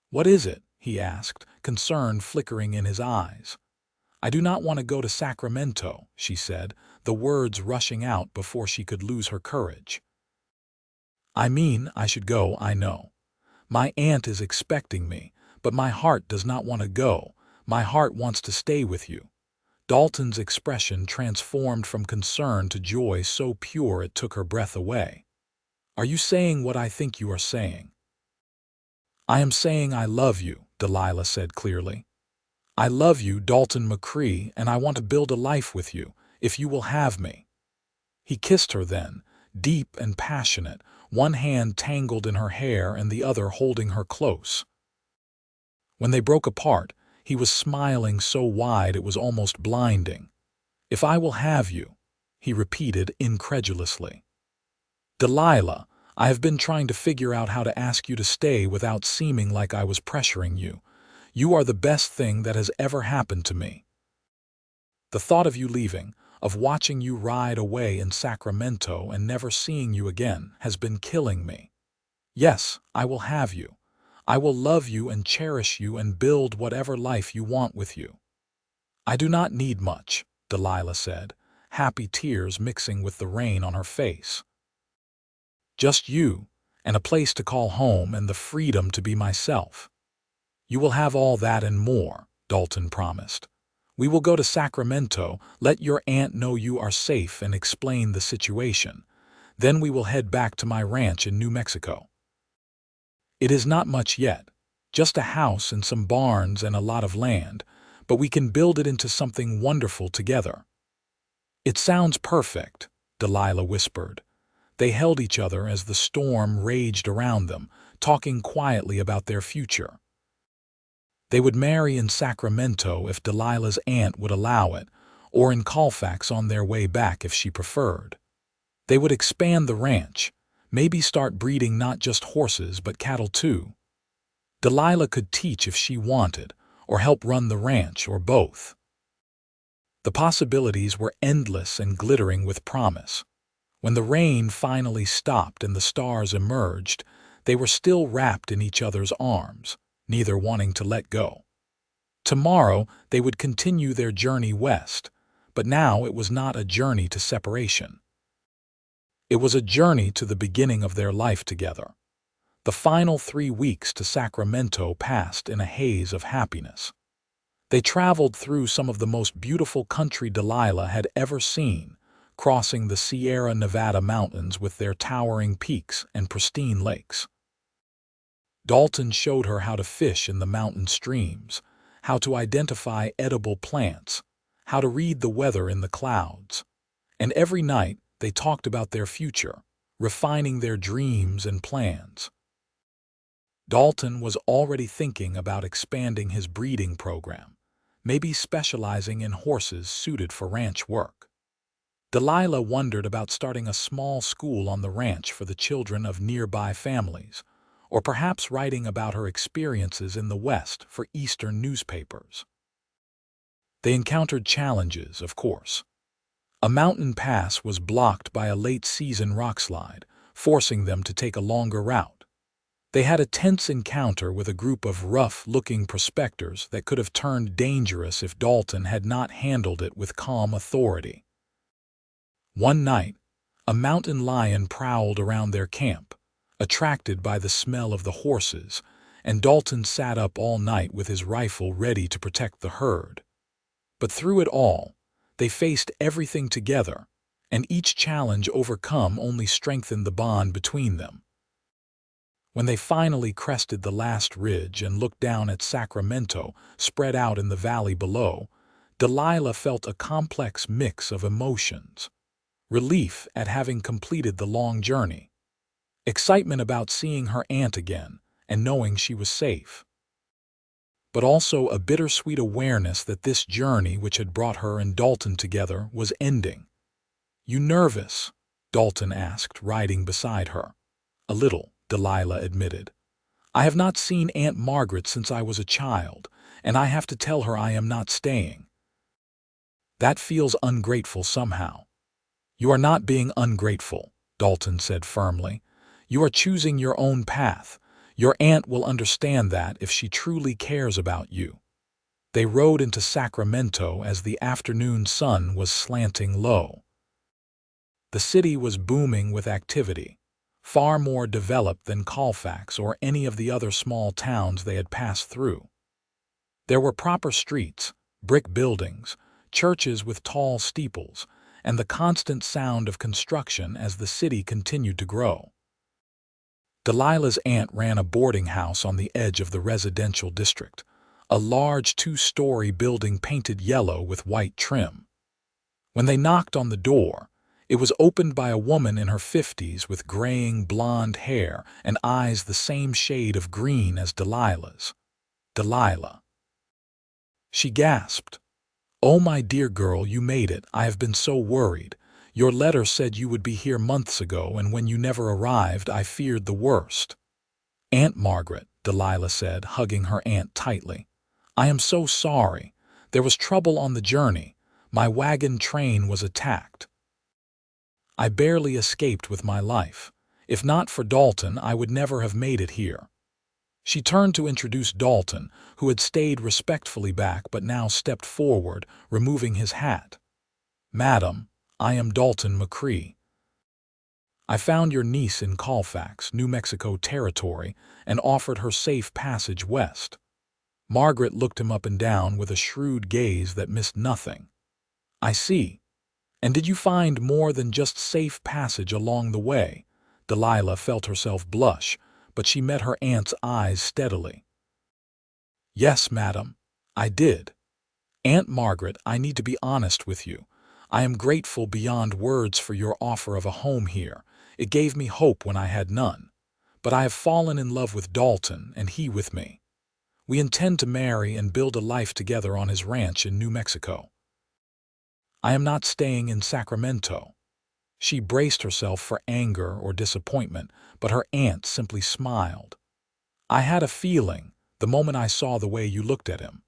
"What is it?" he asked, concern flickering in his eyes. "I do not want to go to Sacramento," she said, the words rushing out before she could lose her courage. "I mean, I should go, I know. My aunt is expecting me, but my heart does not want to go. My heart wants to stay with you." Dalton's expression transformed from concern to joy so pure it took her breath away. "Are you saying what I think you are saying?" "I am saying I love you," Delilah said clearly. "I love you, Dalton McCrae, and I want to build a life with you, if you will have me." He kissed her then, deep and passionate, one hand tangled in her hair and the other holding her close. When they broke apart, he was smiling so wide it was almost blinding. "If I will have you," he repeated incredulously. "Delilah, I have been trying to figure out how to ask you to stay without seeming like I was pressuring you. You are the best thing that has ever happened to me. The thought of you leaving, of watching you ride away in Sacramento and never seeing you again, has been killing me. Yes, I will have you. I will love you and cherish you and build whatever life you want with you." "I do not need much," Delilah said, happy tears mixing with the rain on her face. "Just you, and a place to call home and the freedom to be myself." "You will have all that and more," Dalton promised. "We will go to Sacramento, let your aunt know you are safe and explain the situation. Then we will head back to my ranch in New Mexico. It is not much yet, just a house and some barns and a lot of land, but we can build it into something wonderful together." "It sounds perfect," Delilah whispered. They held each other as the storm raged around them, talking quietly about their future. They would marry in Sacramento if Delilah's aunt would allow it, or in Colfax on their way back if she preferred. They would expand the ranch, maybe start breeding not just horses but cattle too. Delilah could teach if she wanted, or help run the ranch, or both. The possibilities were endless and glittering with promise. When the rain finally stopped and the stars emerged, they were still wrapped in each other's arms, neither wanting to let go. Tomorrow they would continue their journey west, but now it was not a journey to separation. It was a journey to the beginning of their life together. The final 3 weeks to Sacramento passed in a haze of happiness. They traveled through some of the most beautiful country Delilah had ever seen, crossing the Sierra Nevada mountains with their towering peaks and pristine lakes. Dalton showed her how to fish in the mountain streams, how to identify edible plants, how to read the weather in the clouds. And every night they talked about their future, refining their dreams and plans. Dalton was already thinking about expanding his breeding program, maybe specializing in horses suited for ranch work. Delilah wondered about starting a small school on the ranch for the children of nearby families, or perhaps writing about her experiences in the West for Eastern newspapers. They encountered challenges, of course. A mountain pass was blocked by a late-season rockslide, forcing them to take a longer route. They had a tense encounter with a group of rough-looking prospectors that could have turned dangerous if Dalton had not handled it with calm authority. One night, a mountain lion prowled around their camp, attracted by the smell of the horses, and Dalton sat up all night with his rifle ready to protect the herd. But through it all, they faced everything together, and each challenge overcome only strengthened the bond between them. When they finally crested the last ridge and looked down at Sacramento spread out in the valley below, Delilah felt a complex mix of emotions. Relief at having completed the long journey, excitement about seeing her aunt again and knowing she was safe, but also a bittersweet awareness that this journey which had brought her and Dalton together was ending. "You nervous?" Dalton asked, riding beside her. "A little," Delilah admitted. "I have not seen Aunt Margaret since I was a child, and I have to tell her I am not staying." "That feels ungrateful somehow." "You are not being ungrateful," Dalton said firmly. "You are choosing your own path. Your aunt will understand that if she truly cares about you." They rode into Sacramento as the afternoon sun was slanting low. The city was booming with activity, far more developed than Colfax or any of the other small towns they had passed through. There were proper streets, brick buildings, churches with tall steeples, and the constant sound of construction as the city continued to grow. Delilah's aunt ran a boarding house on the edge of the residential district, a large 2-story building painted yellow with white trim. When they knocked on the door, it was opened by a woman in her 50s with graying blonde hair and eyes the same shade of green as Delilah's. "Delilah." She gasped. "Oh, my dear girl, you made it. I have been so worried. Your letter said you would be here months ago, and when you never arrived, I feared the worst." "Aunt Margaret," Delilah said, hugging her aunt tightly. "I am so sorry. There was trouble on the journey. My wagon train was attacked. I barely escaped with my life. If not for Dalton, I would never have made it here." She turned to introduce Dalton, who had stayed respectfully back but now stepped forward, removing his hat. "Madam, I am Dalton McCrae. I found your niece in Colfax, New Mexico territory, and offered her safe passage west." Margaret looked him up and down with a shrewd gaze that missed nothing. "I see. And did you find more than just safe passage along the way?" Delilah felt herself blush, but she met her aunt's eyes steadily. "Yes, madam, I did. Aunt Margaret, I need to be honest with you. I am grateful beyond words for your offer of a home here. It gave me hope when I had none. But I have fallen in love with Dalton, and he with me. We intend to marry and build a life together on his ranch in New Mexico. I am not staying in Sacramento." She braced herself for anger or disappointment, but her aunt simply smiled. "I had a feeling, the moment I saw the way you looked at him.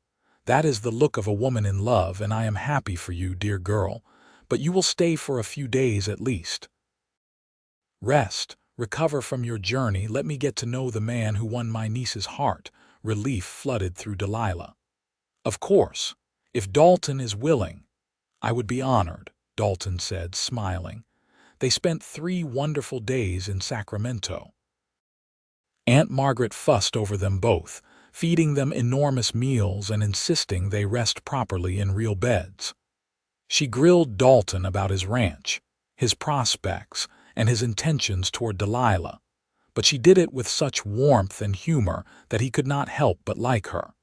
That is the look of a woman in love, and I am happy for you, dear girl, but you will stay for a few days at least. Rest, recover from your journey, let me get to know the man who won my niece's heart." Relief flooded through Delilah. "Of course, if Dalton is willing, I would be honored," Dalton said, smiling. They spent 3 wonderful days in Sacramento. Aunt Margaret fussed over them both, feeding them enormous meals and insisting they rest properly in real beds. She grilled Dalton about his ranch, his prospects, and his intentions toward Delilah, but she did it with such warmth and humor that he could not help but like her.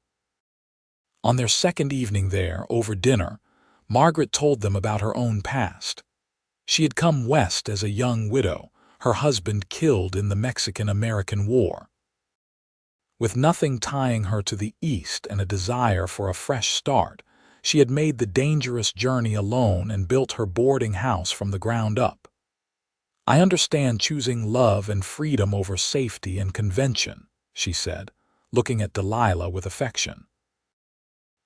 On their second evening there, over dinner, Margaret told them about her own past. She had come west as a young widow, her husband killed in the Mexican-American War. With nothing tying her to the east and a desire for a fresh start, she had made the dangerous journey alone and built her boarding house from the ground up. "I understand choosing love and freedom over safety and convention," she said, looking at Delilah with affection.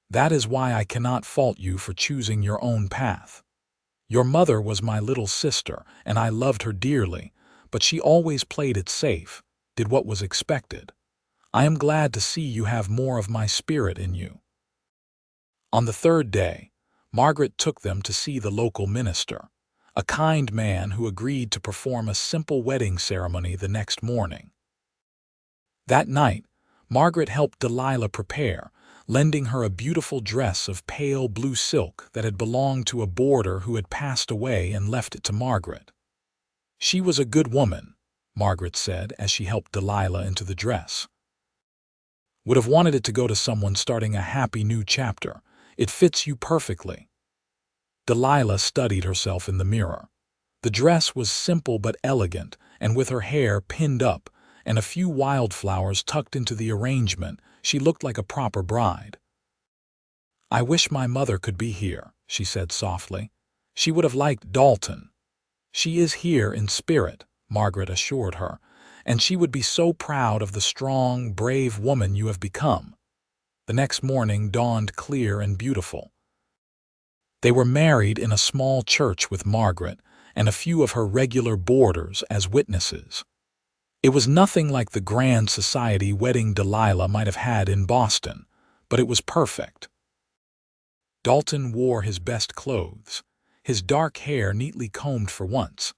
"That is why I cannot fault you for choosing your own path. Your mother was my little sister, and I loved her dearly, but she always played it safe, did what was expected. I am glad to see you have more of my spirit in you." On the third day, Margaret took them to see the local minister, a kind man who agreed to perform a simple wedding ceremony the next morning. That night, Margaret helped Delilah prepare, lending her a beautiful dress of pale blue silk that had belonged to a boarder who had passed away and left it to Margaret. "She was a good woman," Margaret said as she helped Delilah into the dress. "Would have wanted it to go to someone starting a happy new chapter. It fits you perfectly." Delilah studied herself in the mirror. The dress was simple but elegant, and with her hair pinned up and a few wildflowers tucked into the arrangement, she looked like a proper bride. "I wish my mother could be here," she said softly. "She would have liked Dalton." "She is here in spirit," Margaret assured her, "and she would be so proud of the strong, brave woman you have become." The next morning dawned clear and beautiful. They were married in a small church with Margaret and a few of her regular boarders as witnesses. It was nothing like the grand society wedding Delilah might have had in Boston, but it was perfect. Dalton wore his best clothes, his dark hair neatly combed for once,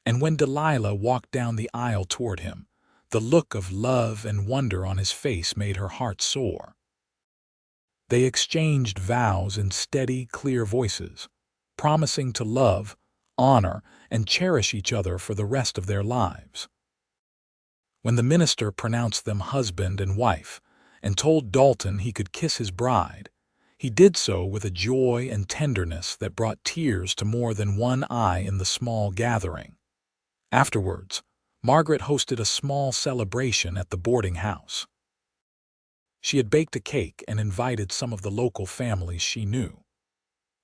and when Delilah walked down the aisle toward him, the look of love and wonder on his face made her heart soar. They exchanged vows in steady, clear voices, promising to love, honor, and cherish each other for the rest of their lives. When the minister pronounced them husband and wife and told Dalton he could kiss his bride, he did so with a joy and tenderness that brought tears to more than one eye in the small gathering. Afterwards, Margaret hosted a small celebration at the boarding house. She had baked a cake and invited some of the local families she knew.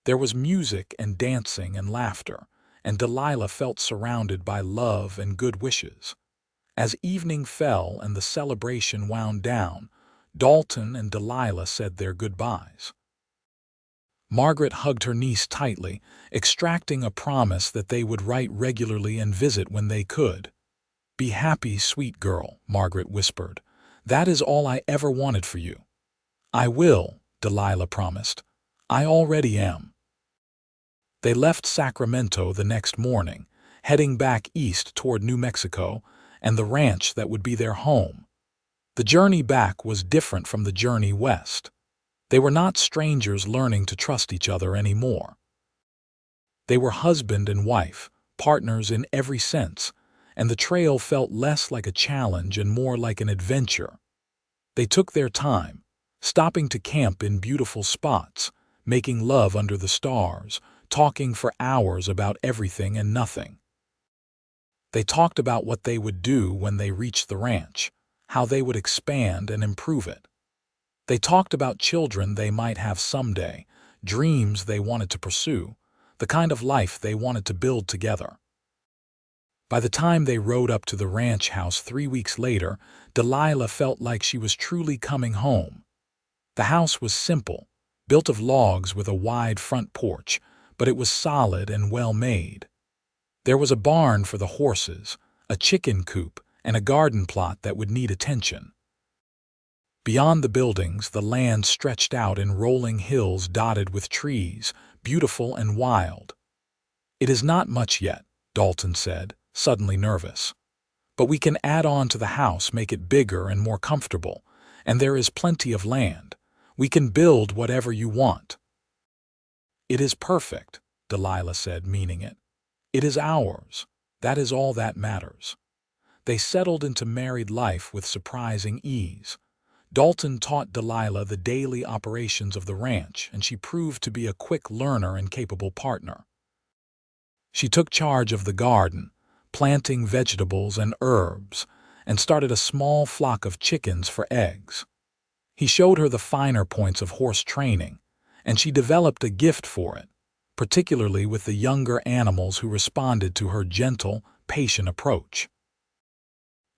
There was music and dancing and laughter, and Delilah felt surrounded by love and good wishes. As evening fell and the celebration wound down, Dalton and Delilah said their goodbyes. Margaret hugged her niece tightly, extracting a promise that they would write regularly and visit when they could. "Be happy, sweet girl," Margaret whispered. "That is all I ever wanted for you." "I will," Delilah promised. "I already am." They left Sacramento the next morning, heading back east toward New Mexico and the ranch that would be their home. The journey back was different from the journey west. They were not strangers learning to trust each other anymore. They were husband and wife, partners in every sense, and the trail felt less like a challenge and more like an adventure. They took their time, stopping to camp in beautiful spots, making love under the stars, talking for hours about everything and nothing. They talked about what they would do when they reached the ranch, how they would expand and improve it. They talked about children they might have someday, dreams they wanted to pursue, the kind of life they wanted to build together. By the time they rode up to the ranch house 3 weeks later, Delilah felt like she was truly coming home. The house was simple, built of logs with a wide front porch, but it was solid and well made. There was a barn for the horses, a chicken coop, and a garden plot that would need attention. Beyond the buildings, the land stretched out in rolling hills dotted with trees, beautiful and wild. "It is not much yet," Dalton said, suddenly nervous. "But we can add on to the house, make it bigger and more comfortable, and there is plenty of land. We can build whatever you want." "It is perfect," Delilah said, meaning it. "It is ours. That is all that matters." They settled into married life with surprising ease. Dalton taught Delilah the daily operations of the ranch, and she proved to be a quick learner and capable partner. She took charge of the garden, planting vegetables and herbs, and started a small flock of chickens for eggs. He showed her the finer points of horse training, and she developed a gift for it, particularly with the younger animals who responded to her gentle, patient approach.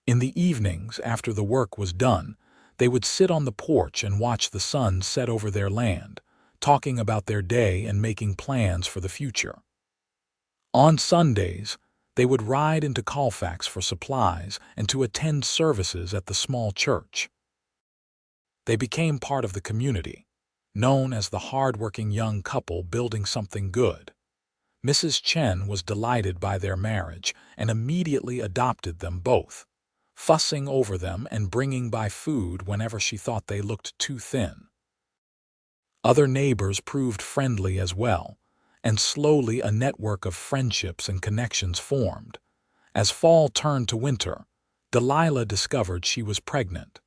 In the evenings, after the work was done, they would sit on the porch and watch the sun set over their land, talking about their day and making plans for the future. On Sundays, they would ride into Colfax for supplies and to attend services at the small church. They became part of the community, known as the hard-working young couple building something good. Mrs. Chen was delighted by their marriage and immediately adopted them both, fussing over them and bringing by food whenever she thought they looked too thin. Other neighbors proved friendly as well, and slowly a network of friendships and connections formed. As fall turned to winter, Delilah discovered she was pregnant.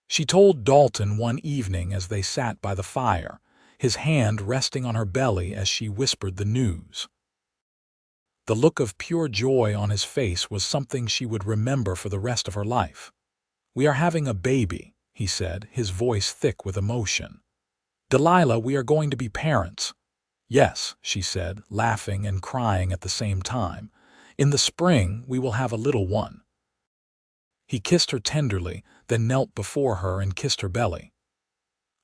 She told Dalton one evening as they sat by the fire, his hand resting on her belly as she whispered the news. The look of pure joy on his face was something she would remember for the rest of her life. "We are having a baby," he said, his voice thick with emotion. "Delilah, we are going to be parents." "Yes," she said, laughing and crying at the same time. "In the spring, we will have a little one." He kissed her tenderly, then knelt before her and kissed her belly.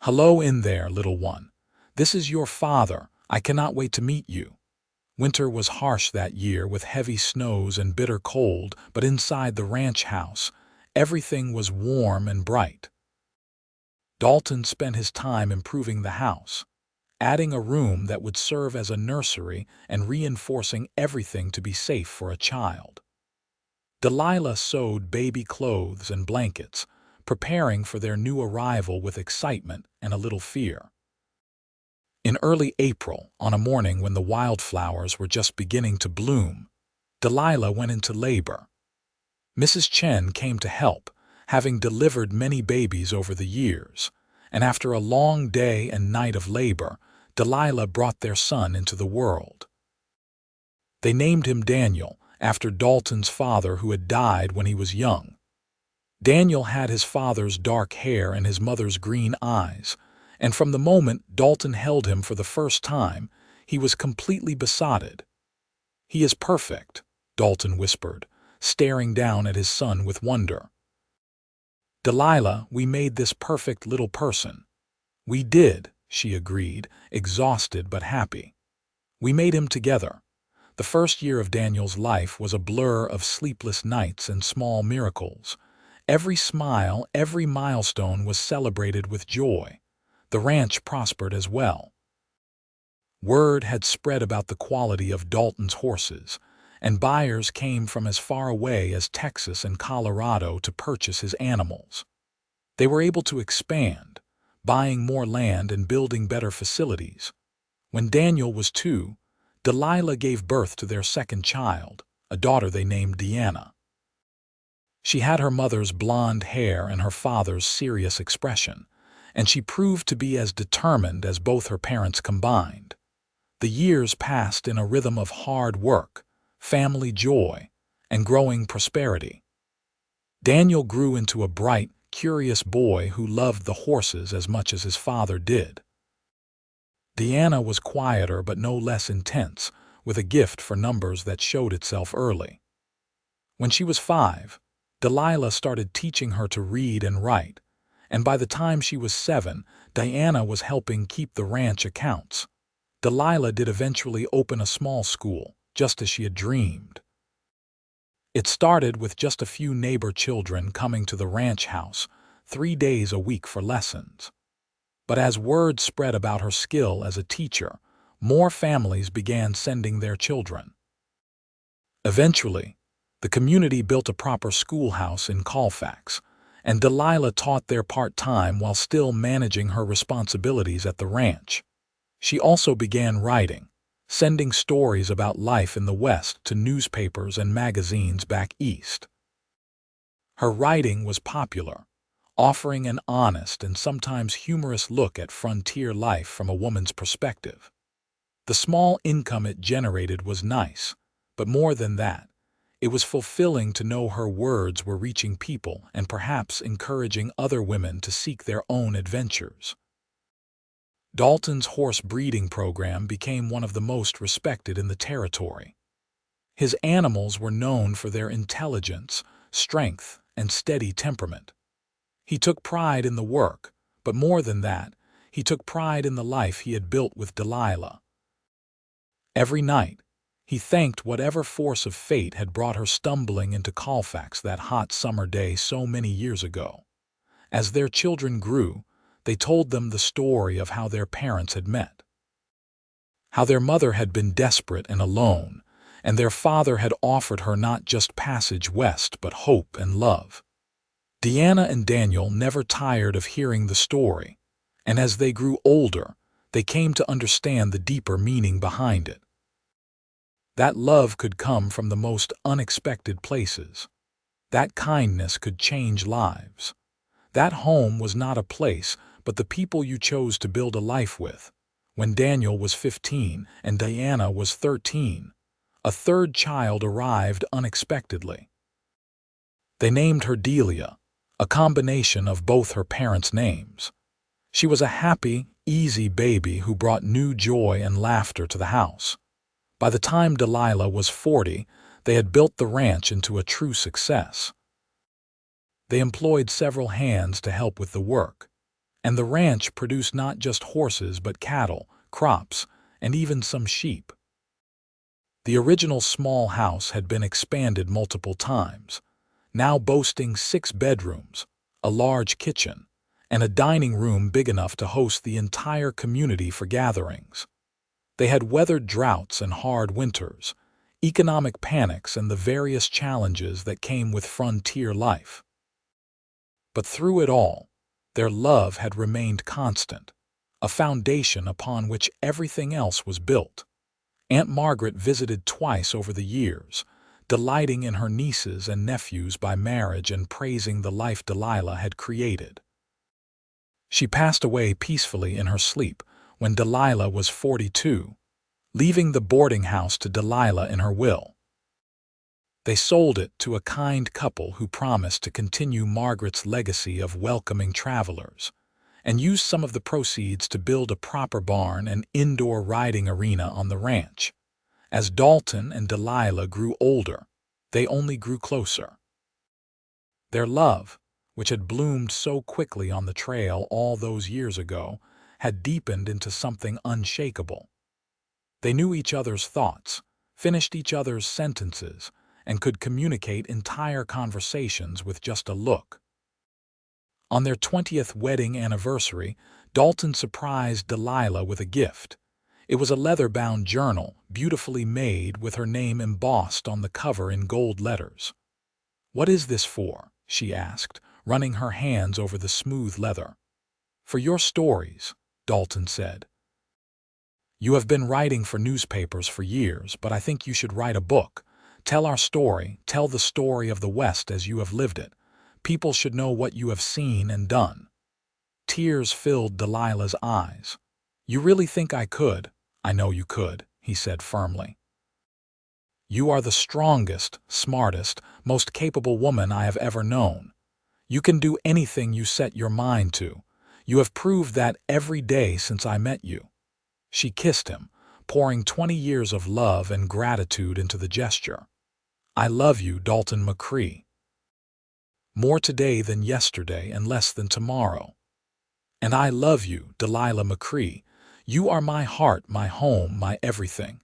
"Hello in there, little one. This is your father. I cannot wait to meet you." Winter was harsh that year with heavy snows and bitter cold, but inside the ranch house, everything was warm and bright. Dalton spent his time improving the house, adding a room that would serve as a nursery and reinforcing everything to be safe for a child. Delilah sewed baby clothes and blankets, preparing for their new arrival with excitement and a little fear. In early April, on a morning when the wildflowers were just beginning to bloom, Delilah went into labor. Mrs. Chen came to help, having delivered many babies over the years, and after a long day and night of labor, Delilah brought their son into the world. They named him Daniel, after Dalton's father who had died when he was young. Daniel had his father's dark hair and his mother's green eyes, and from the moment Dalton held him for the first time, he was completely besotted. "He is perfect," Dalton whispered, staring down at his son with wonder. "Delilah, we made this perfect little person." "We did," she agreed, exhausted but happy. "We made him together." The first year of Daniel's life was a blur of sleepless nights and small miracles. Every smile, every milestone was celebrated with joy. The ranch prospered as well. Word had spread about the quality of Dalton's horses, and buyers came from as far away as Texas and Colorado to purchase his animals. They were able to expand, buying more land and building better facilities. When Daniel was 2, Delilah gave birth to their second child, a daughter they named Deanna. She had her mother's blonde hair and her father's serious expression, and she proved to be as determined as both her parents combined. The years passed in a rhythm of hard work, family joy, and growing prosperity. Daniel grew into a bright, curious boy who loved the horses as much as his father did. Deanna was quieter but no less intense, with a gift for numbers that showed itself early. When she was 5, Delilah started teaching her to read and write, and by the time she was 7, Diana was helping keep the ranch accounts. Delilah did eventually open a small school, just as she had dreamed. It started with just a few neighbor children coming to the ranch house 3 days a week for lessons. But as word spread about her skill as a teacher, more families began sending their children. Eventually, the community built a proper schoolhouse in Colfax, and Delilah taught there part-time while still managing her responsibilities at the ranch. She also began writing, sending stories about life in the West to newspapers and magazines back east. Her writing was popular, offering an honest and sometimes humorous look at frontier life from a woman's perspective. The small income it generated was nice, but more than that, it was fulfilling to know her words were reaching people and perhaps encouraging other women to seek their own adventures. Dalton's horse breeding program became one of the most respected in the territory. His animals were known for their intelligence, strength, and steady temperament. He took pride in the work, but more than that, he took pride in the life he had built with Delilah. Every night, he thanked whatever force of fate had brought her stumbling into Colfax that hot summer day so many years ago. As their children grew, they told them the story of how their parents had met. How their mother had been desperate and alone, and their father had offered her not just passage west but hope and love. Deanna and Daniel never tired of hearing the story, and as they grew older, they came to understand the deeper meaning behind it. That love could come from the most unexpected places. That kindness could change lives. That home was not a place, but the people you chose to build a life with. When Daniel was 15 and Diana was 13, a third child arrived unexpectedly. They named her Delia, a combination of both her parents' names. She was a happy, easy baby who brought new joy and laughter to the house. By the time Delilah was 40, they had built the ranch into a true success. They employed several hands to help with the work, and the ranch produced not just horses but cattle, crops, and even some sheep. The original small house had been expanded multiple times, now boasting 6 bedrooms, a large kitchen, and a dining room big enough to host the entire community for gatherings. They had weathered droughts and hard winters, economic panics, and the various challenges that came with frontier life. But through it all, their love had remained constant, a foundation upon which everything else was built. Aunt Margaret visited twice over the years, delighting in her nieces and nephews by marriage and praising the life Delilah had created. She passed away peacefully in her sleep when Delilah was 42, leaving the boarding house to Delilah in her will. They sold it to a kind couple who promised to continue Margaret's legacy of welcoming travelers, and used some of the proceeds to build a proper barn and indoor riding arena on the ranch. As Dalton and Delilah grew older, they only grew closer. Their love, which had bloomed so quickly on the trail all those years ago, had deepened into something unshakable. They knew each other's thoughts, finished each other's sentences, and could communicate entire conversations with just a look. On their 20th wedding anniversary, Dalton surprised Delilah with a gift. It was a leather-bound journal, beautifully made with her name embossed on the cover in gold letters. "What is this for?" she asked, running her hands over the smooth leather. "For your stories," Dalton said. "You have been writing for newspapers for years, but I think you should write a book. Tell our story, tell the story of the West as you have lived it. People should know what you have seen and done." Tears filled Delilah's eyes. "You really think I could? I know you could," he said firmly. "You are the strongest, smartest, most capable woman I have ever known. You can do anything you set your mind to. You have proved that every day since I met you." She kissed him, pouring 20 years of love and gratitude into the gesture. "I love you, Dalton McCrae. More today than yesterday and less than tomorrow. And I love you, Delilah McCrae. You are my heart, my home, my everything."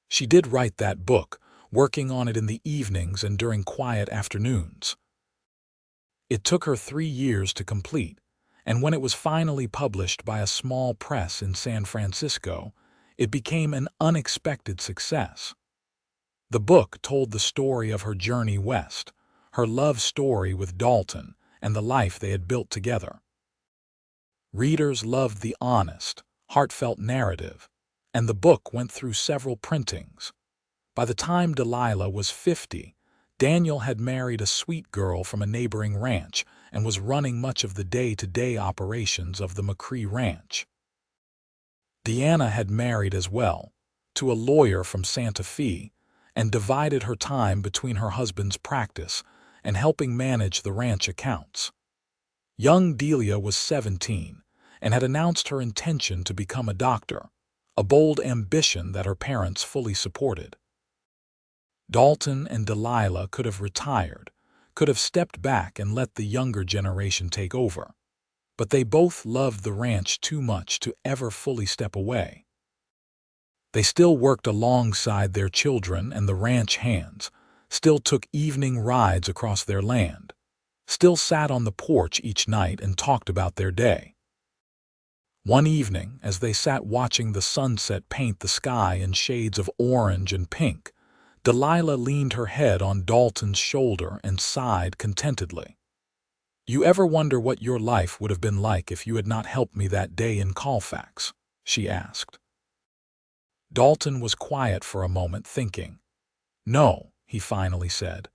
She did write that book, working on it in the evenings and during quiet afternoons. It took her 3 years to complete, and when it was finally published by a small press in San Francisco, it became an unexpected success. The book told the story of her journey west, her love story with Dalton, and the life they had built together. Readers loved the honest, heartfelt narrative, and the book went through several printings. By the time Delilah was 50, Daniel had married a sweet girl from a neighboring ranch and was running much of the day-to-day operations of the McCrae Ranch. Deanna had married as well, to a lawyer from Santa Fe, and divided her time between her husband's practice and helping manage the ranch accounts. Young Delia was 17 and had announced her intention to become a doctor, a bold ambition that her parents fully supported. Dalton and Delilah could have retired, could have stepped back and let the younger generation take over, but they both loved the ranch too much to ever fully step away. They still worked alongside their children and the ranch hands, still took evening rides across their land, still sat on the porch each night and talked about their day. One evening, as they sat watching the sunset paint the sky in shades of orange and pink, Delilah leaned her head on Dalton's shoulder and sighed contentedly. "You ever wonder what your life would have been like if you had not helped me that day in Colfax?" she asked. Dalton was quiet for a moment, thinking. "No," he finally said,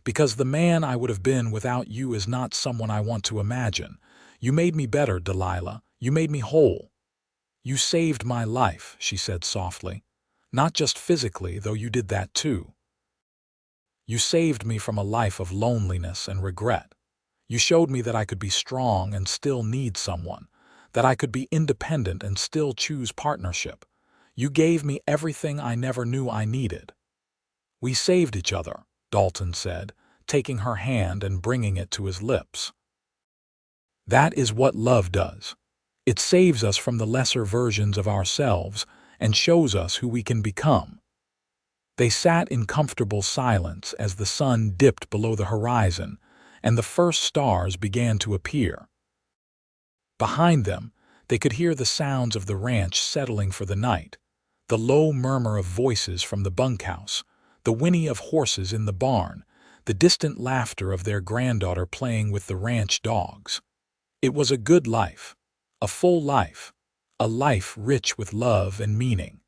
"because the man I would have been without you is not someone I want to imagine. You made me better, Delilah. You made me whole." "You saved my life," she said softly. "Not just physically, though you did that too. You saved me from a life of loneliness and regret. You showed me that I could be strong and still need someone, that I could be independent and still choose partnership. You gave me everything I never knew I needed." "We saved each other," Dalton said, taking her hand and bringing it to his lips. "That is what love does. It saves us from the lesser versions of ourselves and shows us who we can become." They sat in comfortable silence as the sun dipped below the horizon and the first stars began to appear. Behind them, they could hear the sounds of the ranch settling for the night, the low murmur of voices from the bunkhouse, the whinny of horses in the barn, the distant laughter of their granddaughter playing with the ranch dogs. It was a good life, a full life, a life rich with love and meaning.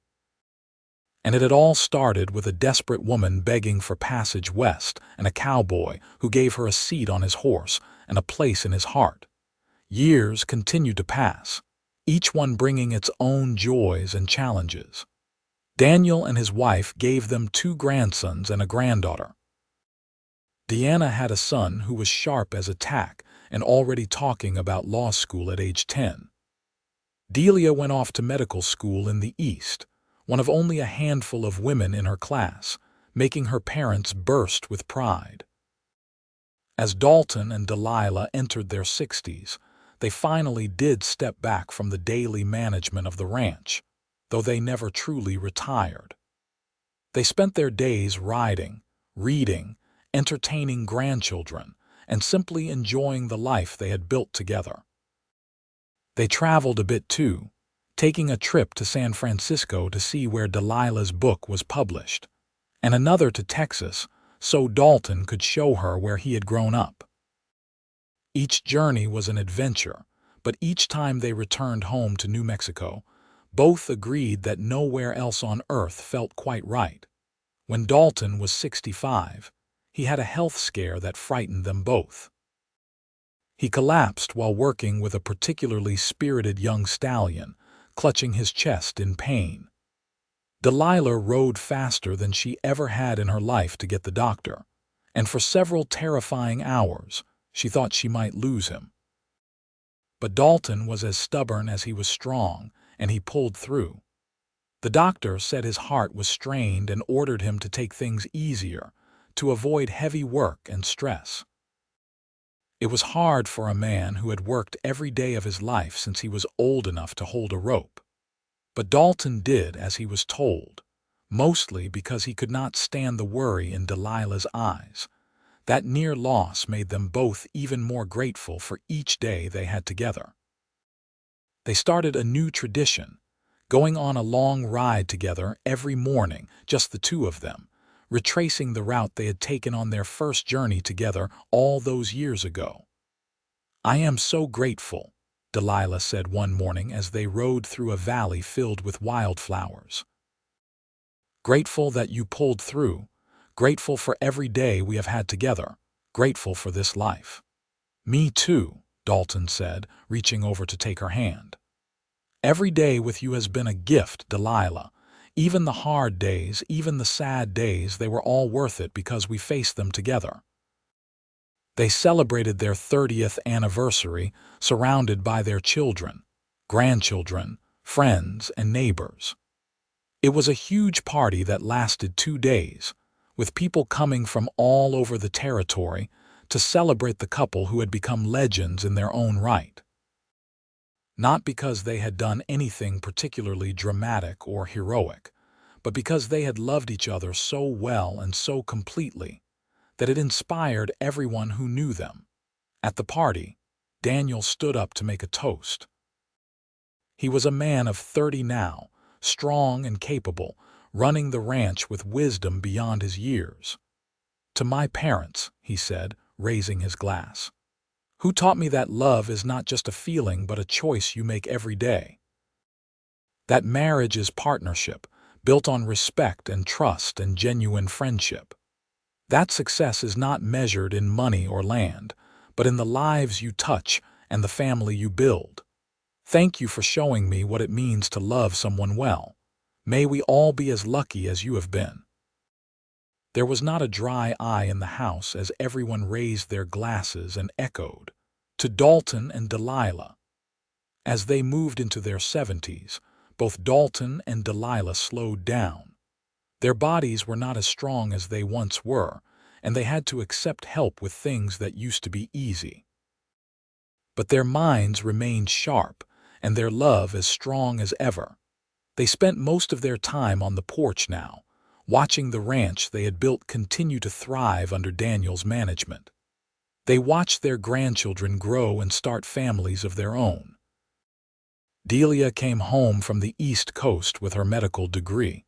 And it had all started with a desperate woman begging for passage west and a cowboy who gave her a seat on his horse and a place in his heart. Years continued to pass, each one bringing its own joys and challenges. Daniel and his wife gave them 2 grandsons and a granddaughter. Deanna had a son who was sharp as a tack and already talking about law school at age 10. Delia went off to medical school in the East, one of only a handful of women in her class, making her parents burst with pride. As Dalton and Delilah entered their 60s, they finally did step back from the daily management of the ranch, though they never truly retired. They spent their days riding, reading, entertaining grandchildren, and simply enjoying the life they had built together. They traveled a bit too, taking a trip to San Francisco to see where Delilah's book was published, and another to Texas so Dalton could show her where he had grown up. Each journey was an adventure, but each time they returned home to New Mexico, both agreed that nowhere else on earth felt quite right. When Dalton was 65, he had a health scare that frightened them both. He collapsed while working with a particularly spirited young stallion, clutching his chest in pain. Delilah rode faster than she ever had in her life to get the doctor, and for several terrifying hours she thought she might lose him. But Dalton was as stubborn as he was strong, and he pulled through. The doctor said his heart was strained and ordered him to take things easier, to avoid heavy work and stress. It was hard for a man who had worked every day of his life since he was old enough to hold a rope. But Dalton did as he was told, mostly because he could not stand the worry in Delilah's eyes. That near loss made them both even more grateful for each day they had together. They started a new tradition, going on a long ride together every morning, just the two of them, retracing the route they had taken on their first journey together all those years ago. "I am so grateful," Delilah said one morning as they rode through a valley filled with wildflowers. "Grateful that you pulled through, grateful for every day we have had together, grateful for this life." "Me too," Dalton said, reaching over to take her hand. "Every day with you has been a gift, Delilah. Even the hard days, even the sad days, they were all worth it because we faced them together." They celebrated their 30th anniversary surrounded by their children, grandchildren, friends, and neighbors. It was a huge party that lasted 2 days, with people coming from all over the territory to celebrate the couple who had become legends in their own right. Not because they had done anything particularly dramatic or heroic, but because they had loved each other so well and so completely that it inspired everyone who knew them. At the party, Daniel stood up to make a toast. He was a man of 30 now, strong and capable, running the ranch with wisdom beyond his years. "To my parents," he said, raising his glass, "who taught me that love is not just a feeling but a choice you make every day. That marriage is partnership, built on respect and trust and genuine friendship. That success is not measured in money or land, but in the lives you touch and the family you build. Thank you for showing me what it means to love someone well. May we all be as lucky as you have been." There was not a dry eye in the house as everyone raised their glasses and echoed, "To Dalton and Delilah." As they moved into their 70s, both Dalton and Delilah slowed down. Their bodies were not as strong as they once were, and they had to accept help with things that used to be easy. But their minds remained sharp, and their love as strong as ever. They spent most of their time on the porch now, watching the ranch they had built continue to thrive under Daniel's management. They watched their grandchildren grow and start families of their own. Delia came home from the East Coast with her medical degree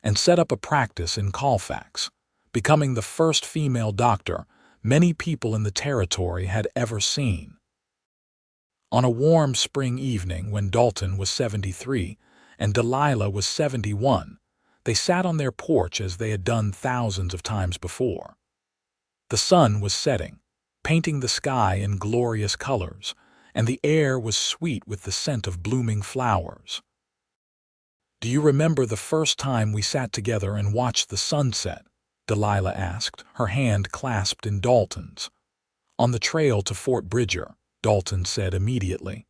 and set up a practice in Colfax, becoming the first female doctor many people in the territory had ever seen. On a warm spring evening when Dalton was 73 and Delilah was 71, they sat on their porch as they had done thousands of times before. The sun was setting, painting the sky in glorious colors, and the air was sweet with the scent of blooming flowers. "Do you remember the first time we sat together and watched the sunset?" Delilah asked, her hand clasped in Dalton's. "On the trail to Fort Bridger," Dalton said immediately.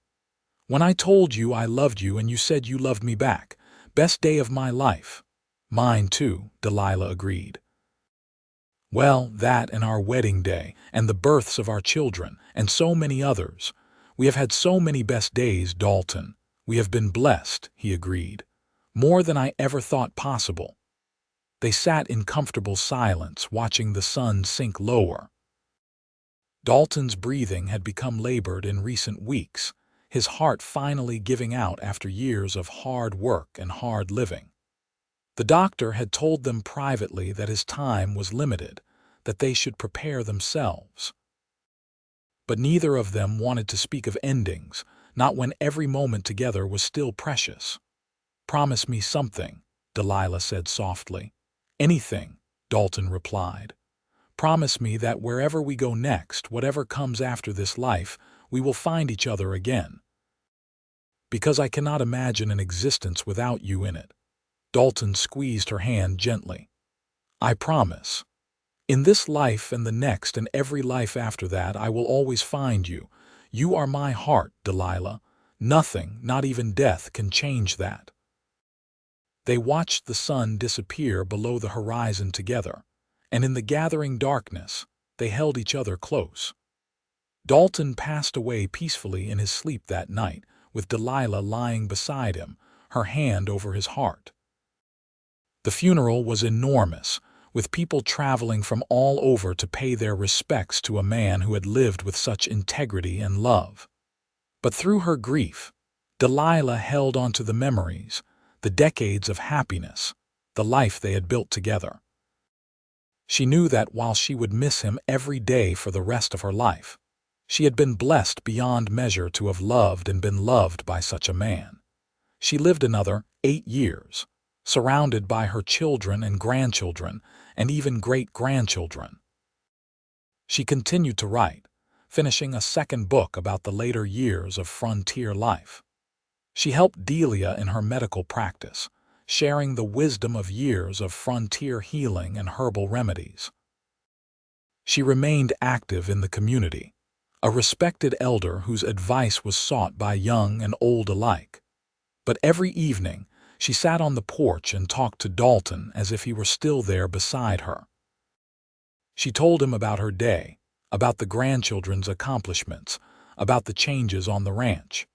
"When I told you I loved you and you said you loved me back. Best day of my life." "Mine too," Delilah agreed. "Well, that and our wedding day, and the births of our children, and so many others. We have had so many best days, Dalton. We have been blessed," he agreed. "More than I ever thought possible." They sat in comfortable silence, watching the sun sink lower. Dalton's breathing had become labored in recent weeks, his heart finally giving out after years of hard work and hard living. The doctor had told them privately that his time was limited, that they should prepare themselves. But neither of them wanted to speak of endings, not when every moment together was still precious. "Promise me something," Delilah said softly. "Anything," Dalton replied. "Promise me that wherever we go next, whatever comes after this life, we will find each other again. Because I cannot imagine an existence without you in it." Dalton squeezed her hand gently. "I promise. In this life and the next and every life after that, I will always find you. You are my heart, Delilah. Nothing, not even death, can change that." They watched the sun disappear below the horizon together, and in the gathering darkness, they held each other close. Dalton passed away peacefully in his sleep that night, with Delilah lying beside him, her hand over his heart. The funeral was enormous, with people traveling from all over to pay their respects to a man who had lived with such integrity and love. But through her grief, Delilah held on to the memories, the decades of happiness, the life they had built together. She knew that while she would miss him every day for the rest of her life, she had been blessed beyond measure to have loved and been loved by such a man. She lived another 8 years, surrounded by her children and grandchildren and even great-grandchildren. She continued to write, finishing a second book about the later years of frontier life. She helped Delia in her medical practice, sharing the wisdom of years of frontier healing and herbal remedies. She remained active in the community, a respected elder whose advice was sought by young and old alike. But every evening, she sat on the porch and talked to Dalton as if he were still there beside her. She told him about her day, about the grandchildren's accomplishments, about the changes on the ranch.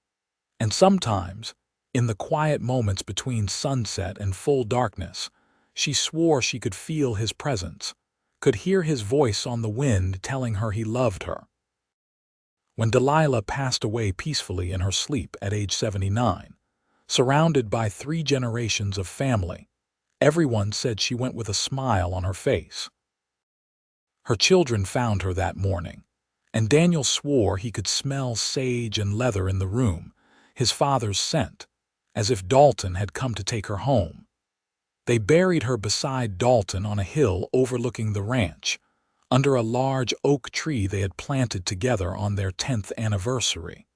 And sometimes, in the quiet moments between sunset and full darkness, she swore she could feel his presence, could hear his voice on the wind telling her he loved her. When Delilah passed away peacefully in her sleep at age 79, surrounded by 3 generations of family, everyone said she went with a smile on her face. Her children found her that morning, and Daniel swore he could smell sage and leather in the room, his father's scent, as if Dalton had come to take her home. They buried her beside Dalton on a hill overlooking the ranch, under a large oak tree they had planted together on their 10th anniversary.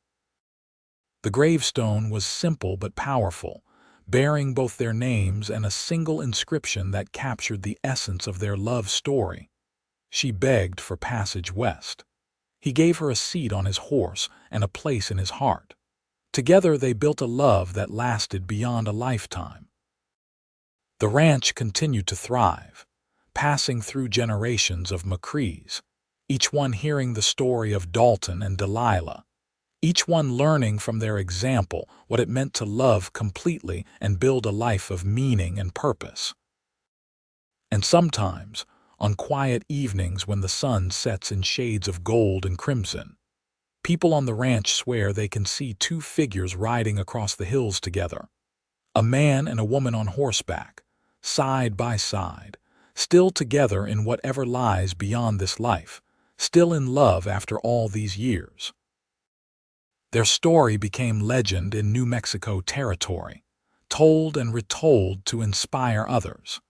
The gravestone was simple but powerful, bearing both their names and a single inscription that captured the essence of their love story. She begged for passage west. He gave her a seat on his horse and a place in his heart. Together they built a love that lasted beyond a lifetime. The ranch continued to thrive, passing through generations of McCraes, each one hearing the story of Dalton and Delilah, each one learning from their example what it meant to love completely and build a life of meaning and purpose. And sometimes, on quiet evenings when the sun sets in shades of gold and crimson, people on the ranch swear they can see 2 figures riding across the hills together, a man and a woman on horseback, side by side, still together in whatever lies beyond this life, still in love after all these years. Their story became legend in New Mexico territory, told and retold to inspire others.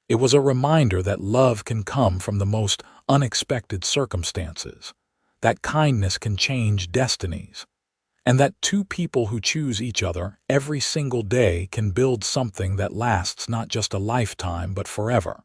It was a reminder that love can come from the most unexpected circumstances, that kindness can change destinies, and that 2 people who choose each other every single day can build something that lasts not just a lifetime but forever.